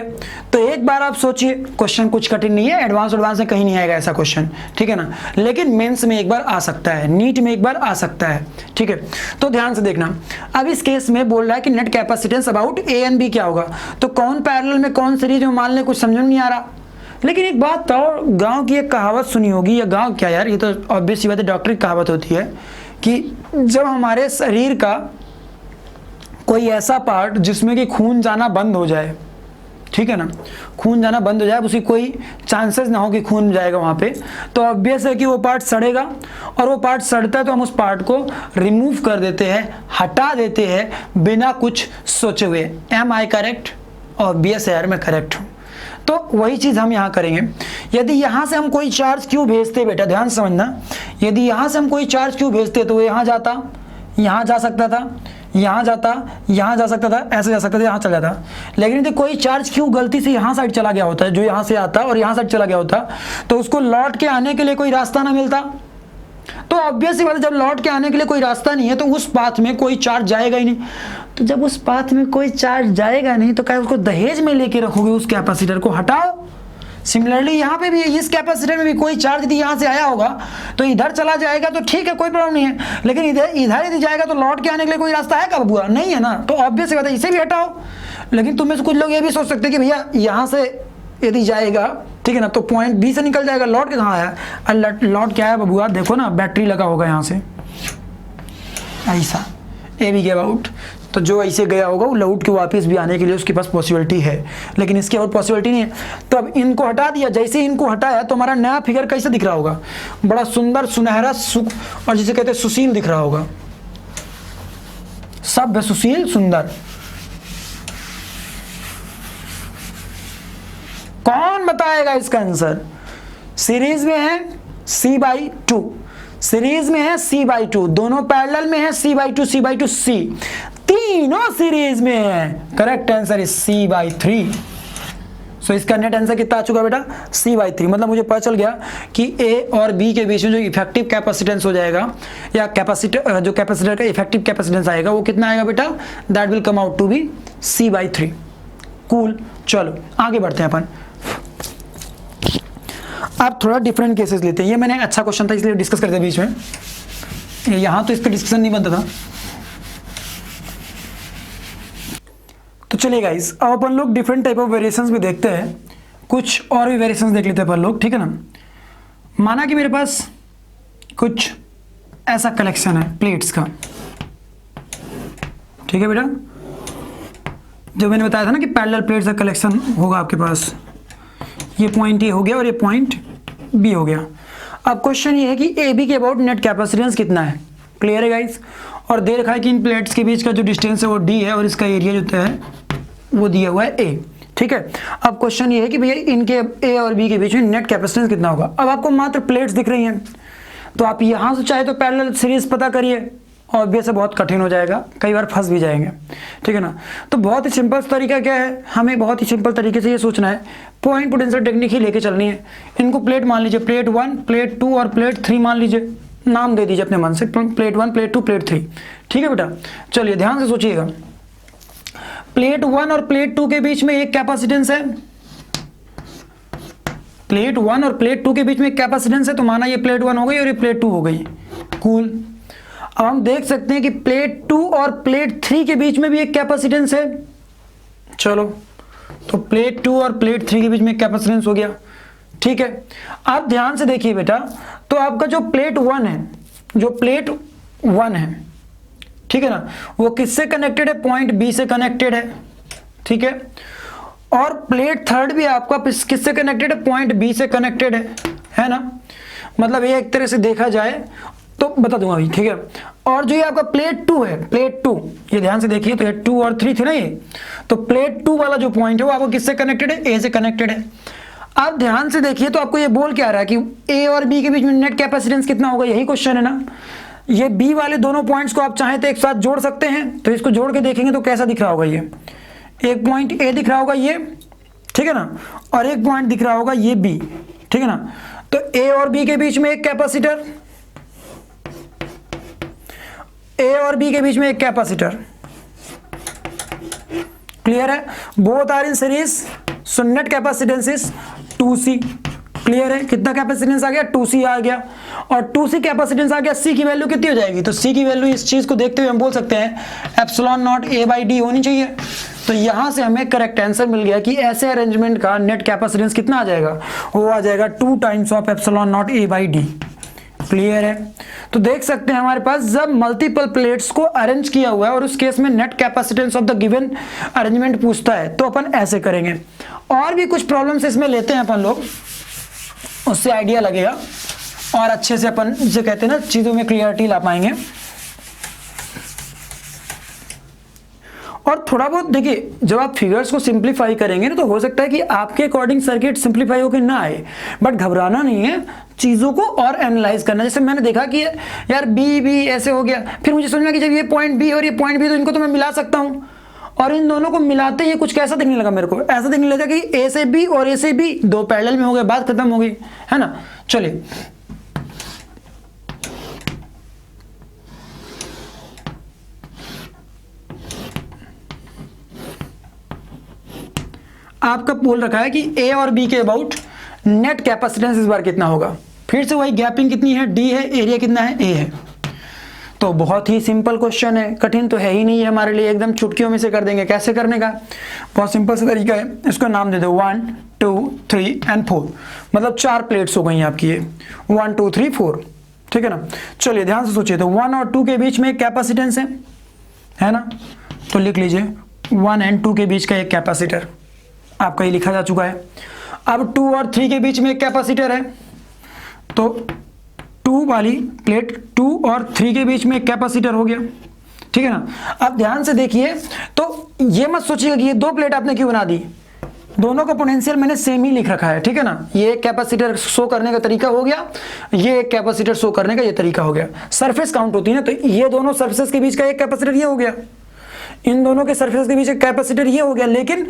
तो एक बार आप सोचिए, क्वेश्चन कुछ कठिन नहीं है, एडवांस में कहीं नहीं आएगा ऐसा क्वेश्चन, ठीक है ना, लेकिन मेंस में एक बार आ सकता है, नीट में एक बार आ सकता है, ठीक है। तो ध्यान से देखना, अब इस केस में बोल रहा है कि net capacitance about A and B क्या होगा, तो कौन पैरेलल में कौन सीरीज में मान ले, कुछ समझ में नहीं आ रहा। लेकिन एक बात तो, गांव की एक कहावत सुनी होगी, या गांव क्या यार, ये तो ऑब्वियस सी बात है, डॉक्टरी कहावत होती है कि जब हमारे शरीर का कोई ऐसा पार्ट जिसमें कि खून जाना बंद हो जाए, ठीक है ना, खून जाना बंद हो जाए, उसकी कोई चांसेस ना हो कि खून जाएगा वहाँ पे, तो ऑब्वियस है कि वो पार्ट सड़ेगा, और वो पार्ट सड़ता है तो हम उस पार्ट को रिमूव कर देते हैं, हटा देते हैं बिना कुछ सोचे हुए। M I correct? ऑब्वियस है यार, मैं करेक्ट हूँ। तो वही चीज़ हम यहाँ करेंगे। यदि यहाँ से हम कोई चार्ज क्यों भेजते, बेटा ध्यान से समझना, यदि यहाँ से हम कोई चार्ज क्यों भेजते तो वो यहाँ जाता, यहाँ जा सकता था, यहाँ जाता, यहाँ जा सकता था, ऐसे जा सकता था, यहाँ चला जाता। लेकिन यदि कोई चार्ज क्यों गलती से यहाँ साइड चला गया होता है, जो यहाँ से आता और यहाँ साइड चला गया होता, तो उसको लौट के आने के लिए कोई रास्ता ना मिलता। तो ऑब्वियस ही बात है, जब लौट के आने के लिए कोई रास्ता नहीं है तो उस पाथ में कोई चार्ज जाएगा ही नहीं। तो जब उस पाथ में कोई चार्ज जाएगा नहीं तो क्या उसको दहेज में लेके रखोगे, उस कैपेसिटर को हटाओ। सिमिलरली यहाँ पे भी इस कैपेसिटर में भी कोई चार्ज यदि यहाँ से आया होगा तो इधर चला जाएगा तो ठीक है, कोई प्रॉब्लम नहीं है, लेकिन इधर यदि जाएगा तो लौट के आने के लिए कोई रास्ता है कब हुआ, नहीं है ना। तो ऑब्वियस बात है, इसे भी हटाओ। लेकिन तुम में से कुछ लोग ये भी सोच सकते हैं कि भैया यहाँ से यदि जाएगा, ठीक है ना, तो पॉइंट बी से निकल जाएगा, लौट के कहाँ आया, लौट के आया बबुआ, देखो ना बैटरी लगा होगा यहाँ से, ऐसा ए बी के अबाउट, तो जो ऐसे गया होगा वो लौट के वापस भी आने के लिए उसके पास पॉसिबिलिटी है, लेकिन इसकी और पॉसिबिलिटी नहीं है। तो अब इनको हटा दिया, जैसे ही इनको हटाया तो हमारा नया फिगर कैसे दिख रहा होगा, बड़ा सुंदर, सुनहरा, सुख, और जिसे कहते हैं सुशील दिख रहा होगा, सभ्य, सुशील, सुंदर। कौन बताएगा इसका आंसर? सीरीज में है C/2, सीरीज में है C/2, दोनों पैरेलल में है C/2, C/2, C, तीनों सीरीज में है। Correct answer is C/3। सो इसका नेट आंसर कितना आ चुका बेटा? C/3। मतलब मुझे पता चल गया कि A और B के बीच में जो इफेक्टिव कैपेसिटेंस हो जाएगा, या कैपेसिटर, जो कैपेसिटर का इफेक्टिव कैपेसिटेंस आएगा वो कितना आएगा बेटा? That will come out to be C/3। Cool. चलो आगे बढ़ते हैं अपन। आप थोड़ा डिफरेंट केसेस लेते हैं। ये मैंने अच्छा क्वेश्चन था इसलिए डिस्कस करते हैं बीच में, यहाँ तो इस पर डिस्कशन नहीं बनता था। तो चलिए गाइस, अब अपन लोग डिफरेंट टाइप ऑफ वेरिएशंस भी देखते हैं, कुछ और भी वेरिएशंस देख लेते हैं अपन लोग, ठीक है ना। माना कि मेरे पास कुछ ऐसा कलेक्शन है प्लेट्स का, ठीक है बेटा, जो मैंने बताया था ना कि पैरेलल प्लेट्स का कलेक्शन होगा आपके पास। ये पॉइंट ए हो गया और ये पॉइंट बी हो गया। अब क्वेश्चन ये है कि ए बी के अबाउट नेट कैपेसिटेंस कितना है। क्लियर है गाइस? और दे रखा है कि इन प्लेट्स के बीच का जो डिस्टेंस है वो डी है और इसका एरिया जो है वो दिया हुआ है ए, ठीक है। अब क्वेश्चन ये है कि भैया इनके ए और बी के बीच में नेट कैपेसिटेंस कितना होगा। अब आपको मात्र प्लेट्स दिख रही हैं, तो आप यहाँ से चाहे तो पैरेलल सीरीज पता करिए, ऑब्वियस है बहुत कठिन हो जाएगा, कई बार फंस भी जाएंगे, ठीक है ना। तो बहुत ही सिंपल तरीका क्या है, हमें बहुत ही सिंपल तरीके से ये सोचना है, पॉइंट पोटेंशियल टेक्निक ही लेके चलनी है। इनको प्लेट मान लीजिए, प्लेट 1, प्लेट 2 और प्लेट 3 मान लीजिए, नाम दे दीजिए अपने मन से, प्लेट 1, प्लेट 2, प्लेट 3, ठीक है बेटा। चलिए ध्यान से सोचिएगा, प्लेट 1 और प्लेट 2 के बीच में एक कैपेसिटेंस है, प्लेट 1 और प्लेट 2 के बीच में एक कैपेसिटेंस है, तो माना ये प्लेट 1 हो गई और ये प्लेट 2 हो गई। कूल। अब हम देख सकते हैं कि प्लेट 2 और प्लेट 3 के बीच में भी एक कैपेसिटेंस है। चलो, तो प्लेट 2 और प्लेट 3 के बीच में एक कैपेसिटेंस हो गया। ठीक है, आप ध्यान से देखिए बेटा, तो आपका जो प्लेट 1 है, जो प्लेट 1 है, ठीक है ना, वो किससे कनेक्टेड है? पॉइंट बी से कनेक्टेड है। ठीक है, और प्लेट 3 भी आपका किससे कनेक्टेड है? पॉइंट बी से कनेक्टेड है ना। मतलब ये एक तरह से देखा जाए तो बता दूंगा अभी। ठीक है, और जो ये आपका प्लेट 2 है, प्लेट 2, ये ध्यान से देखिए, तो ये 2 और 3 थे ना ये, तो प्लेट 2 वाला जो पॉइंट है वो आपको किससे कनेक्टेड है? ए से कनेक्टेड है। आप ध्यान से देखिए, तो आपको ये बोल क्या रहा है कि ए और बी के बीच में नेट कैपेसिटेंस कितना होगा, यही क्वेश्चन है ना। ये बी वाले दोनों पॉइंट्स को आप चाहें तो एक साथ जोड़ सकते हैं, तो इसको जोड़ के देखेंगे तो कैसा दिख रहा होगा? ये एक पॉइंट ए दिख रहा होगा ये, ठीक है ना, और एक पॉइंट दिख रहा होगा ये बी। ठीक है ना, तो ए और बी के बीच में एक कैपेसिटर, ए और बी के बीच में एक कैपेसिटर। क्लियर है? Both are in series, so net capacitance is 2C। Clear है? कितना कैपेसिटेंस आ गया? 2C आ गया। और 2C कैपेसिटेंस आ गया, C की वैल्यू कितनी हो जाएगी? तो C की वैल्यू इस चीज को देखते हुए हम बोल सकते हैं एप्सिलॉन नॉट A/D होनी चाहिए। तो यहां से हमें करेक्ट आंसर मिल गया कि ऐसे अरेंजमेंट का नेट कैपेसिटेंस कितना आ जाएगा? वो आ जाएगा 2 times of epsilon not A/D। Clear है? तो देख सकते हैं हमारे पास जब मल्टीपल प्लेट्स को अरेंज किया हुआ है और उस केस में net capacitance of the given arrangement पूछता है, तो अपन ऐसे करेंगे। और भी कुछ प्रॉब्लम्स इसमें लेते हैं अपन लोग, उससे आइडिया लगेगा और अच्छे से अपन जो कहते हैं ना चीजों में क्लियरिटी ला पाएंगे। और थोड़ा बहुत देखिए, जब आप फिगर्स को सिंप्लीफाई करेंगे ना, तो हो सकता है कि आपके अकॉर्डिंग सर्किट सिंप्लीफाई होकर ना आए, बट घबराना नहीं है, चीजों को और एनालाइज करना। जैसे मैंने देखा कि यार बी ऐसे हो गया, फिर मुझे समझ में कि जब ये पॉइंट बी और ये पॉइंट बी, तो इनको तो मैं मिला सकता हूं, और इन दोनों को मिलाते ही कुछ कैसा दिखने लगा मेरे को? ऐसा दिखने लगा कि ए से बी और ए से बी दो पैरेलल में हो गए, बात खत्म हो गई, है ना। चलिए, आपका बोल रखा है कि ए और बी के अबाउट नेट कैपेसिटेंस इस बार कितना होगा। फिर से वही गैपिंग कितनी है? डी है, एरिया कितना है? ए है। तो बहुत ही सिंपल क्वेश्चन है, कठिन तो है ही नहीं है हमारे लिए, एकदम चुटकियों में से कर देंगे। कैसे करने का? बहुत सिंपल सा तरीका है, इसको नाम दे दो 1 2 3 एंड 4, मतलब 4 प्लेट्स हो गई आपकी ये 1 2 3 4। ठीक है ना। चलिए ध्यान से सोचिए, तो 1 और 2 के बीच में एक कैपेसिटेंस है ना, तो लिख लीजिए 1 एंड 2 के बीच का एक कैपेसिटर, आपका ये लिखा जा चुका है। अब 2 और 3 के बीच में एक कैपेसिटर है, तो 2 वाली प्लेट 2 और 3 के बीच में एक कैपेसिटर हो गया। ठीक है ना। अब ध्यान से देखिए, तो ये मत सोचिएगा कि ये 2 प्लेट आपने क्यों बना दी, दोनों का पोटेंशियल मैंने सेम ही लिख रखा है। ठीक है ना, ये एक कैपेसिटर शो करने का तरीका हो गया, ये एक कैपेसिटर शो करने का ये तरीका हो गया। सरफेस काउंट होती है ना, तो ये दोनों सरफेस के बीच का एक कैपेसिटर ये हो गया, इन दोनों के सरफेस के बीच एक कैपेसिटर ये हो गया, लेकिन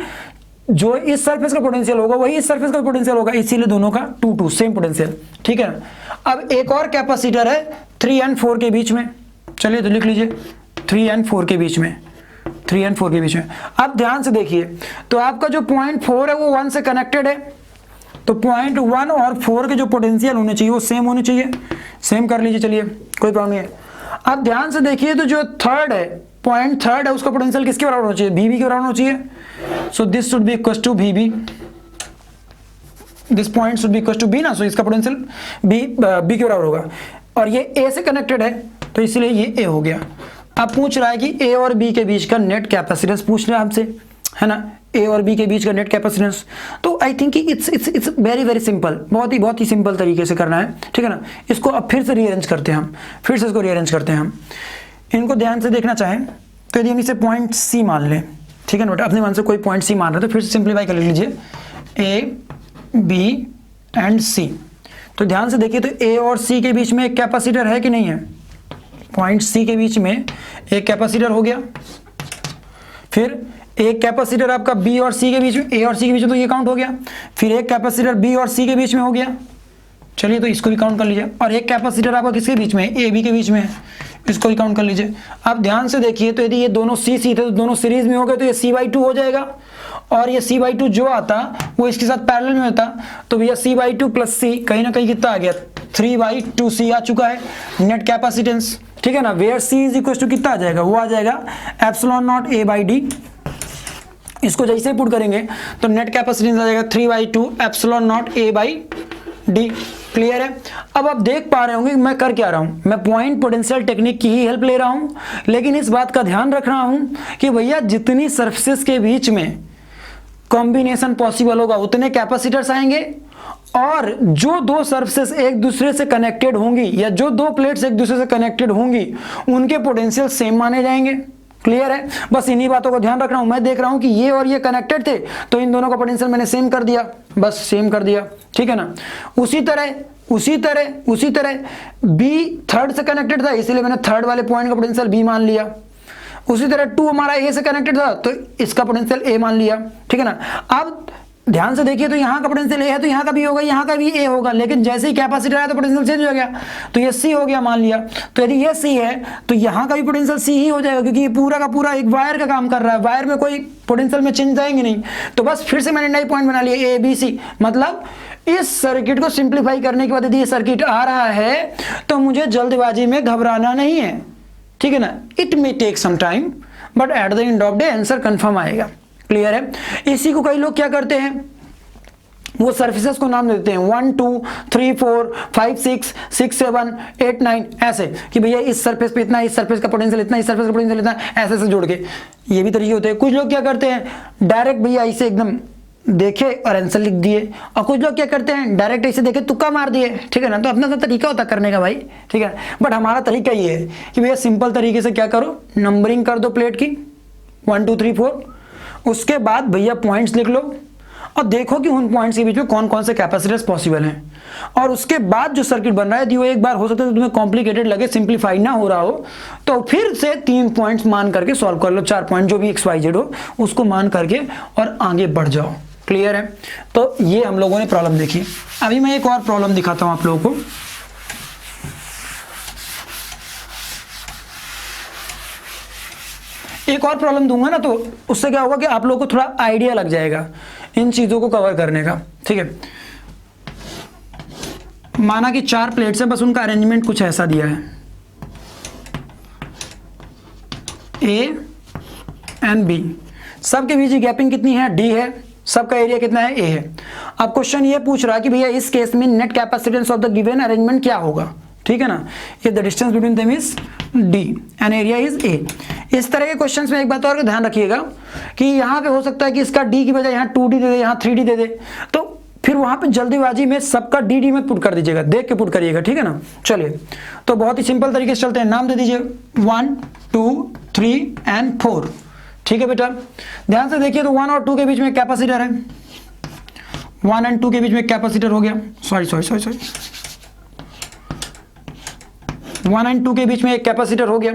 जो इस सरफेस का पोटेंशियल होगा वही इस सरफेस का पोटेंशियल होगा, इसीलिए दोनों का 2 सेम पोटेंशियल। ठीक है ना। अब एक और कैपेसिटर है 3 एंड 4 के बीच में, चलिए तो लिख लीजिए 3 एंड 4 के बीच में, 3 एंड 4 के बीच में। अब ध्यान से देखिए, तो आपका जो पॉइंट 4 है वो 1 से कनेक्टेड है, तो पॉइंट 1 और 4 के जो पोटेंशियल होने चाहिए वो सेम होने चाहिए, सेम कर लीजिए, चलिए कोई प्रॉब्लम नहीं है। अब ध्यान से देखिए, तो जो थर्ड है, पॉइंट थर्ड है, उसका पोटेंशियल किसके बराबर होना चाहिए? VB के बराबर होना चाहिए। So this should be equal to VB, this point should be equal to B ना, सो इसका पोटेंशियल B के बराबर होगा, और ये A से कनेक्टेड है, तो इसलिए ये A हो गया। अब पूछ रहा है कि A और B के बीच का नेट कैपेसिटेंस पूछ रहा है हमसे, है ना, A और B के बीच का नेट कैपेसिटेंस। तो I think it's very simple, बहुत ही सिंपल तरीके से करना है। ठीक है ना। इसको अब फिर से रीअरेंज करते हैं हम, फिर से इसको रीअरेंज करते हैं हम। इनको ध्यान से देखना चाहें तो यदि हम इसे पॉइंट C मान लें, ठीक है ना बेटा, अपने मन से कोई पॉइंट C मान रहे तो फिर से सिंप्लीफाई कर लीजिए, A B एंड C। तो ध्यान से देखिए, तो A और C के बीच में एक कैपेसिटर है कि नहीं है? पॉइंट C के बीच में एक कैपेसिटर हो गया, फिर एक कैपेसिटर आपका B और C के बीच में, A और C के बीच में, तो ये काउंट हो गया। फिर एक कैपेसिटर B और C के बीच में हो गया, चलिए तो इसको भी काउंट कर लीजिए। और एक कैपेसिटर आपका किसके बीच में? A B के बीच में है, इसको भी काउंट कर लीजिए। अब ध्यान से देखिए, तो यदि ये दोनों C थे तो दोनों सीरीज में हो गए, तो ये C/2 हो जाएगा, और ये C/2 जो आता वो इसके साथ पैरेलल में होता, तो भैया C/2 प्लस C कहीं ना कहीं कितना आ गया? 3/2C आ चुका है नेट कैपेसिटेंस। ठीक है ना, where C is equal to कितना आ जाएगा, वो आ जाएगा epsilon naught A by D. इसको जैसे ही पुट करेंगे तो नेट कैपेसिटेंस आ जाएगा 3/2 epsilon naught A by D. Clear है। अब आप देख पा रहे होंगे मैं कर क्या रहा हूं, मैं पॉइंट पोटेंशियल टेक्निक की ही हेल्प ले रहा हूं, लेकिन इस बात का ध्यान रख रहा हूं कि भैया जितनी सरफेसेस के बीच में कॉम्बिनेशन पॉसिबल होगा उतने कैपेसिटर्स आएंगे, और जो दो सरफेसेस एक दूसरे से कनेक्टेड होंगी या जो दो प्लेट्स एक दूसरे से कनेक्टेड होंगी उनके पोटेंशियल सेम माने जाएंगे। क्लियर है। बस इन्हीं बातों को ध्यान रख रहा हूं। मैं देख रहा हूं कि ये और ये कनेक्टेड थे तो इन दोनों का पोटेंशियल मैंने सेम कर दिया, बस सेम कर दिया, ठीक है ना। उसी तरह बी थर्ड से कनेक्टेड था इसलिए मैंने थर्ड वाले पॉइंट का पोटेंशियल बी मान लिया। उसी तरह 2 हमारा ए से कनेक्टेड था तो इसका पोटेंशियल ए मान लिया, ठीक है ना। अब ध्यान से देखिए तो यहाँ का पोटेंशियल ए है तो यहाँ का भी होगा, यहाँ का भी ए होगा, लेकिन जैसे ही कैपेसिटर आया तो पोटेंशियल चेंज हो गया, तो ये सी हो गया मान लिया। तो यदि ये सी है तो यहाँ का भी पोटेंशियल सी ही हो जाएगा, क्योंकि ये पूरा का पूरा एक वायर का काम कर रहा है, वायर में कोई पोटेंशियल में चेंज आएंगे नहीं। तो बस फिर से मैंने नई पॉइंट बना लिया ए बी सी। मतलब इस सर्किट को सिंप्लीफाई करने के बाद यदि ये सर्किट आ रहा है तो मुझे जल्दबाजी में घबराना नहीं है, ठीक है ना। It may take some time but at the end of day answer confirm आएगा। क्लियर है। इसी को कई लोग क्या करते हैं, वो सर्फेसेस को नाम देते हैं 1 2 3 4 5 6 6 7 8 9 ऐसे, कि भैया इस सरफेस पे इतना, इस सरफेस का पोटेंशियल इतना, इस सरफेस का पोटेंशियल इतना, ऐसे ऐसे जोड़ के ये भी तरीके होते हैं। कुछ लोग क्या करते हैं डायरेक्ट भैया इसे एकदम देखे और आंसर लिख दिए, और कुछ लोग क्या करते हैं डायरेक्ट ऐसे देखे तुक्का मार दिए, ठीक है ना। तो अपना तरीका होता करने का भाई, ठीक है। बट हमारा तरीका ये है कि भैया सिंपल तरीके से क्या करो, नंबरिंग कर दो प्लेट की 1 2 3 4, उसके बाद भैया पॉइंट्स लिख लो और देखो कि उन पॉइंट्स के बीच में कौन कौन से कैपेसिटर्स पॉसिबल हैं, और उसके बाद जो सर्किट बन रहा है यदि वो एक बार हो सकता है तो तुम्हें कॉम्प्लिकेटेड लगे, सिंप्लीफाई ना हो रहा हो, तो फिर से 3 पॉइंट्स मान करके सॉल्व कर लो, 4 पॉइंट जो भी XYZ हो उसको मान करके और आगे बढ़ जाओ। क्लियर है। तो ये हम लोगों ने प्रॉब्लम देखी। अभी मैं एक और प्रॉब्लम दिखाता हूं आप लोगों को। एक और प्रॉब्लम दूंगा ना तो उससे क्या होगा कि आप लोगों को थोड़ा आइडिया लग जाएगा इन चीजों को कवर करने का, ठीक है। माना कि 4 प्लेट्स हैं, बस उनका अरेंजमेंट कुछ ऐसा दिया है ए एंड बी, सबके बीच गैपिंग कितनी है, डी है, सबका एरिया कितना है, ए है। अब क्वेश्चन ये पूछ रहा है कि भैया इस केस में net capacitance of the given arrangement क्या होगा, ठीक है ना। If the distance between them is D and area is a. इस तरह के क्वेश्चंस में एक बात और ध्यान रखिएगा कि यहाँ पे हो सकता है कि इसका डी की बजाय यहाँ 2D दे दे, यहाँ 3D दे दे, तो फिर वहां पे जल्दीबाजी में सबका डी में पुट कर दीजिएगा, देख के पुट करिएगा, ठीक है ना। चलिए तो बहुत ही सिंपल तरीके से चलते हैं, नाम दे दीजिए 1 2 3 एंड 4, ठीक है बेटा। ध्यान से देखिए तो 1 और 2 के बीच में कैपेसिटर है, 1 एंड 2 के बीच में कैपेसिटर हो गया, सॉरी 1 एंड 2 के बीच में एक कैपेसिटर हो गया।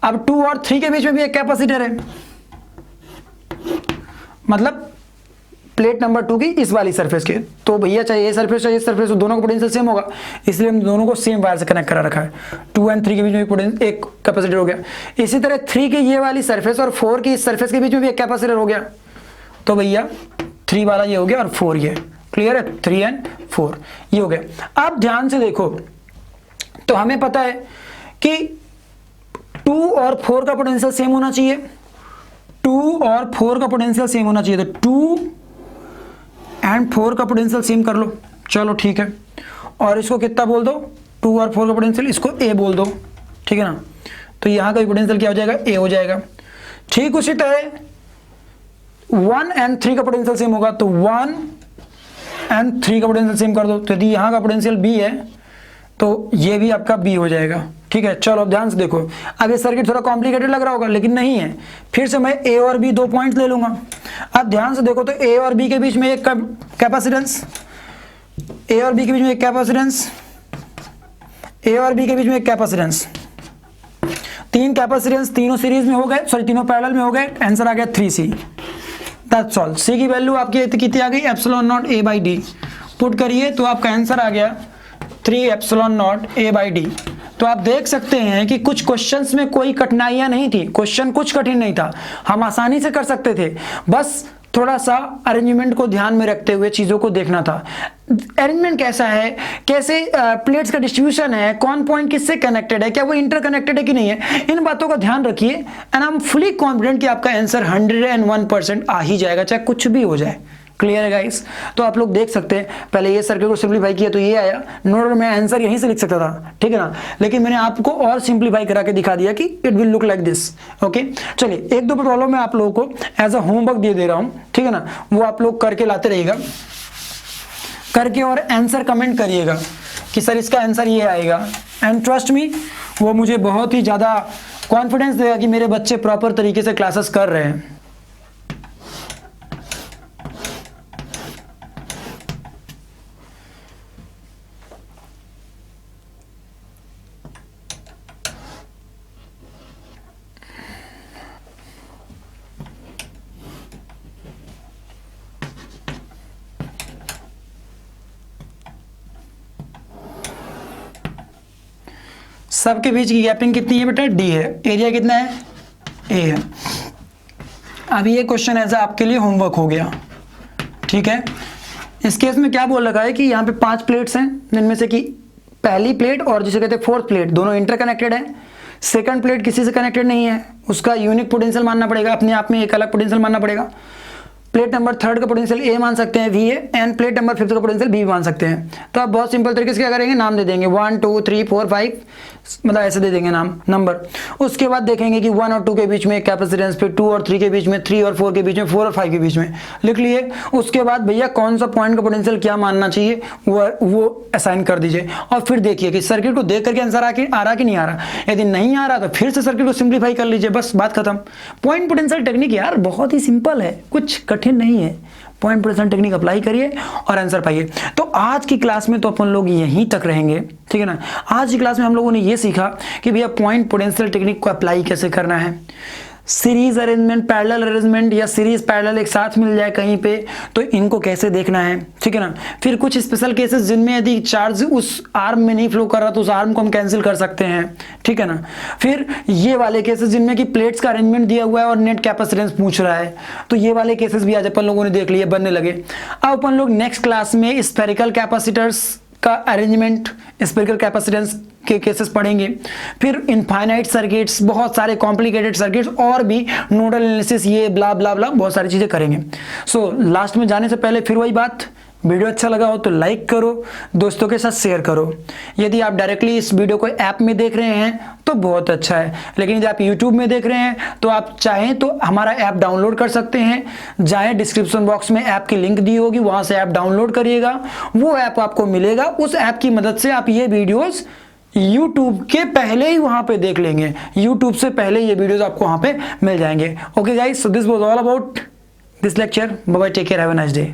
अब 2 और 3 के बीच में भी एक कैपेसिटर है, मतलब प्लेट नंबर 2 की इस वाली सरफेस के। तो भैया चाहे ये सरफेस चाहे इस सरफेस, दोनों का पोटेंशियल सेम होगा, इसलिए हम दोनों को सेम वायर से कनेक्ट करा रखा है। 2 एंड 3 के बीच में एक कैपेसिटर हो गया। इसी तरह 3 की ये वाली सरफेस और 4 की इस सरफेस के बीच में भी एक कैपेसिटर हो गया, तो भैया 3 वाला ये हो गया और 4 ये। क्लियर है। 3 एंड 4 ये हो गया। अब ध्यान से देखो तो हमें पता है कि 2 और 4 का पोटेंशियल सेम होना चाहिए, 2 और 4 का पोटेंशियल सेम होना चाहिए, तो 2 एंड 4 का पोटेंशियल सेम कर लो, चलो ठीक है। और इसको कितना बोल दो, 2 और 4 का पोटेंशियल, इसको ए बोल दो, ठीक है ना। तो यहाँ का पोटेंशियल क्या हो जाएगा, ए हो जाएगा। ठीक उसी तरह 1 एंड 3 का पोटेंशियल सेम होगा, तो 1 एंड 3 का पोटेंशियल सेम कर दो, तो यदि यहाँ का पोटेंशियल बी है तो ये भी आपका बी हो जाएगा, ठीक है। चलो अब ध्यान से देखो, अब ये सर्किट थोड़ा कॉम्प्लिकेटेड लग रहा होगा लेकिन नहीं है। फिर से मैं ए और बी 2 पॉइंट्स ले लूंगा। अब ध्यान से देखो तो ए और बी के बीच में एक कैपेसिटेंस, ए और बी के बीच में एक कैपेसिटेंस, ए और बी के बीच में एक कैपेसिटेंस, 3 कैपेसिटेंस, तीनों सीरीज में हो गए, सॉरी तीनों पैरेलल में हो गए। आंसर आ गया 3C। That's all. सी की वैल्यू आपकी कितनी आ गई, epsilon naught A by D. Put करिए तो आपका आंसर आ गया 3 epsilon naught A by D. तो आप देख सकते हैं कि कुछ क्वेश्चंस में कोई कठिनाइयां नहीं थी, क्वेश्चन कुछ कठिन नहीं था, हम आसानी से कर सकते थे, बस थोड़ा सा अरेंजमेंट को ध्यान में रखते हुए चीज़ों को देखना था। अरेंजमेंट कैसा है, कैसे प्लेट्स का डिस्ट्रीब्यूशन है, कौन पॉइंट किससे कनेक्टेड है, क्या वो इंटरकनेक्टेड है कि नहीं है, इन बातों का ध्यान रखिए and I am fully confident कि आपका आंसर 101% आ ही जाएगा, चाहे कुछ भी हो जाए। क्लियर है गाइस? तो आप लोग देख सकते हैं, पहले ये सर्किट को सिंप्लीफाई किया तो ये आया, नोट में आंसर यहीं से लिख सकता था, ठीक है ना, लेकिन मैंने आपको और सिंप्लीफाई करा के दिखा दिया कि it will look like this. Okay, चलिए एक दो प्रॉब्लम मैं आप लोगों को एज अ होमवर्क दे रहा हूं, ठीक है ना, वो आप लोग करके लाते रहिएगा, करके और आंसर कमेंट करिएगा कि सर इसका आंसर ये आएगा, एंड ट्रस्ट मी वो मुझे बहुत ही ज़्यादा कॉन्फिडेंस देगा कि मेरे बच्चे प्रॉपर तरीके से क्लासेस कर रहे हैं। सबके बीच की गैपिंग कितनी है बेटा? डी है। एरिया कितना है? ए है। अब ये क्वेश्चन एज आपके लिए होमवर्क हो गया, ठीक है। इस केस में क्या बोल रखा है कि यहाँ पे 5 प्लेट्स हैं, जिनमें से कि पहली प्लेट और जिसे कहते हैं फोर्थ प्लेट दोनों इंटरकनेक्टेड है। सेकंड प्लेट किसी से कनेक्टेड नहीं है, उसका यूनिक पोटेंशियल मानना पड़ेगा, अपने आप में एक अलग पोटेंशियल मानना पड़ेगा। प्लेट नंबर 3 का पोटेंशियल ए मान सकते हैं, वी है, एंड प्लेट नंबर 5 का पोटेंशियल बी मान सकते हैं। तो आप बहुत सिंपल तरीके से क्या करेंगे, नाम दे देंगे 1 2 3 4 5, मतलब ऐसे दे देंगे नाम नंबर। उसके बाद देखेंगे कि 1 और 2 के बीच में कैपेसिटेंस, फिर 2 और 3 के बीच में, 3 और 4 के बीच में, 4 और 5 के बीच में लिख लिए। उसके बाद भैया कौन सा पॉइंट का पोटेंशियल क्या मानना चाहिए वो असाइन कर दीजिए, और फिर देखिए कि सर्किट को देख करके आंसर आ रहा कि नहीं आ रहा। यदि नहीं आ रहा तो फिर से सर्किट को सिंप्लीफाई कर लीजिए, बस बात खत्म। पॉइंट पोटेंशियल टेक्निक यार बहुत ही सिंपल है, कुछ कठिन नहीं है। पॉइंट पोटेंशियल टेक्निक अप्लाई करिए और आंसर पाइए। तो आज की क्लास में तो अपन लोग यहीं तक रहेंगे, ठीक है ना। आज की क्लास में हम लोगों ने ये सीखा कि भैया पॉइंट पोटेंशियल टेक्निक को अप्लाई कैसे करना है। सीरीज अरेंजमेंट, पैरेलल अरेंजमेंट या सीरीज पैरेलल एक साथ मिल जाए कहीं पे तो इनको कैसे देखना है, ठीक है ना। फिर कुछ स्पेशल केसेस जिनमें यदि चार्ज उस आर्म में नहीं फ्लो कर रहा तो उस आर्म को हम कैंसिल कर सकते हैं, ठीक है ना। फिर ये वाले केसेस जिनमें कि प्लेट्स का अरेंजमेंट दिया हुआ है और नेट कैपेसिटेंस पूछ रहा है, तो ये वाले केसेस भी आज अपन लोगों ने देख लिए, बनने लगे। अब अपन लोग नेक्स्ट क्लास में स्फेरिकल कैपेसिटर्स का अरेंजमेंट, स्फेरिकल कैपेसिटेंस के केसेस पढ़ेंगे। फिर इनफाइनाइट सर्किट्स, बहुत सारे कॉम्प्लिकेटेड सर्किट्स और भी नोडल एनालिसिस, ये ब्ला ब्ला ब्ला बहुत सारी चीजें करेंगे। सो लास्ट में जाने से पहले फिर वही बात, वीडियो अच्छा लगा हो तो लाइक करो, दोस्तों के साथ शेयर करो। यदि आप डायरेक्टली इस वीडियो को ऐप में देख रहे हैं तो बहुत अच्छा है, लेकिन यदि आप यूट्यूब में देख रहे हैं तो आप चाहें तो हमारा ऐप डाउनलोड कर सकते हैं। जाएं, डिस्क्रिप्शन बॉक्स में ऐप की लिंक दी होगी, वहां से ऐप डाउनलोड करिएगा, वो ऐप आपको मिलेगा। उस ऐप की मदद से आप ये वीडियोस YouTube के पहले ही वहां पे देख लेंगे, YouTube से पहले ये वीडियोस आपको वहां पे मिल जाएंगे। Okay guys, so this was all about this lecture. Bye bye, take care, have a nice day.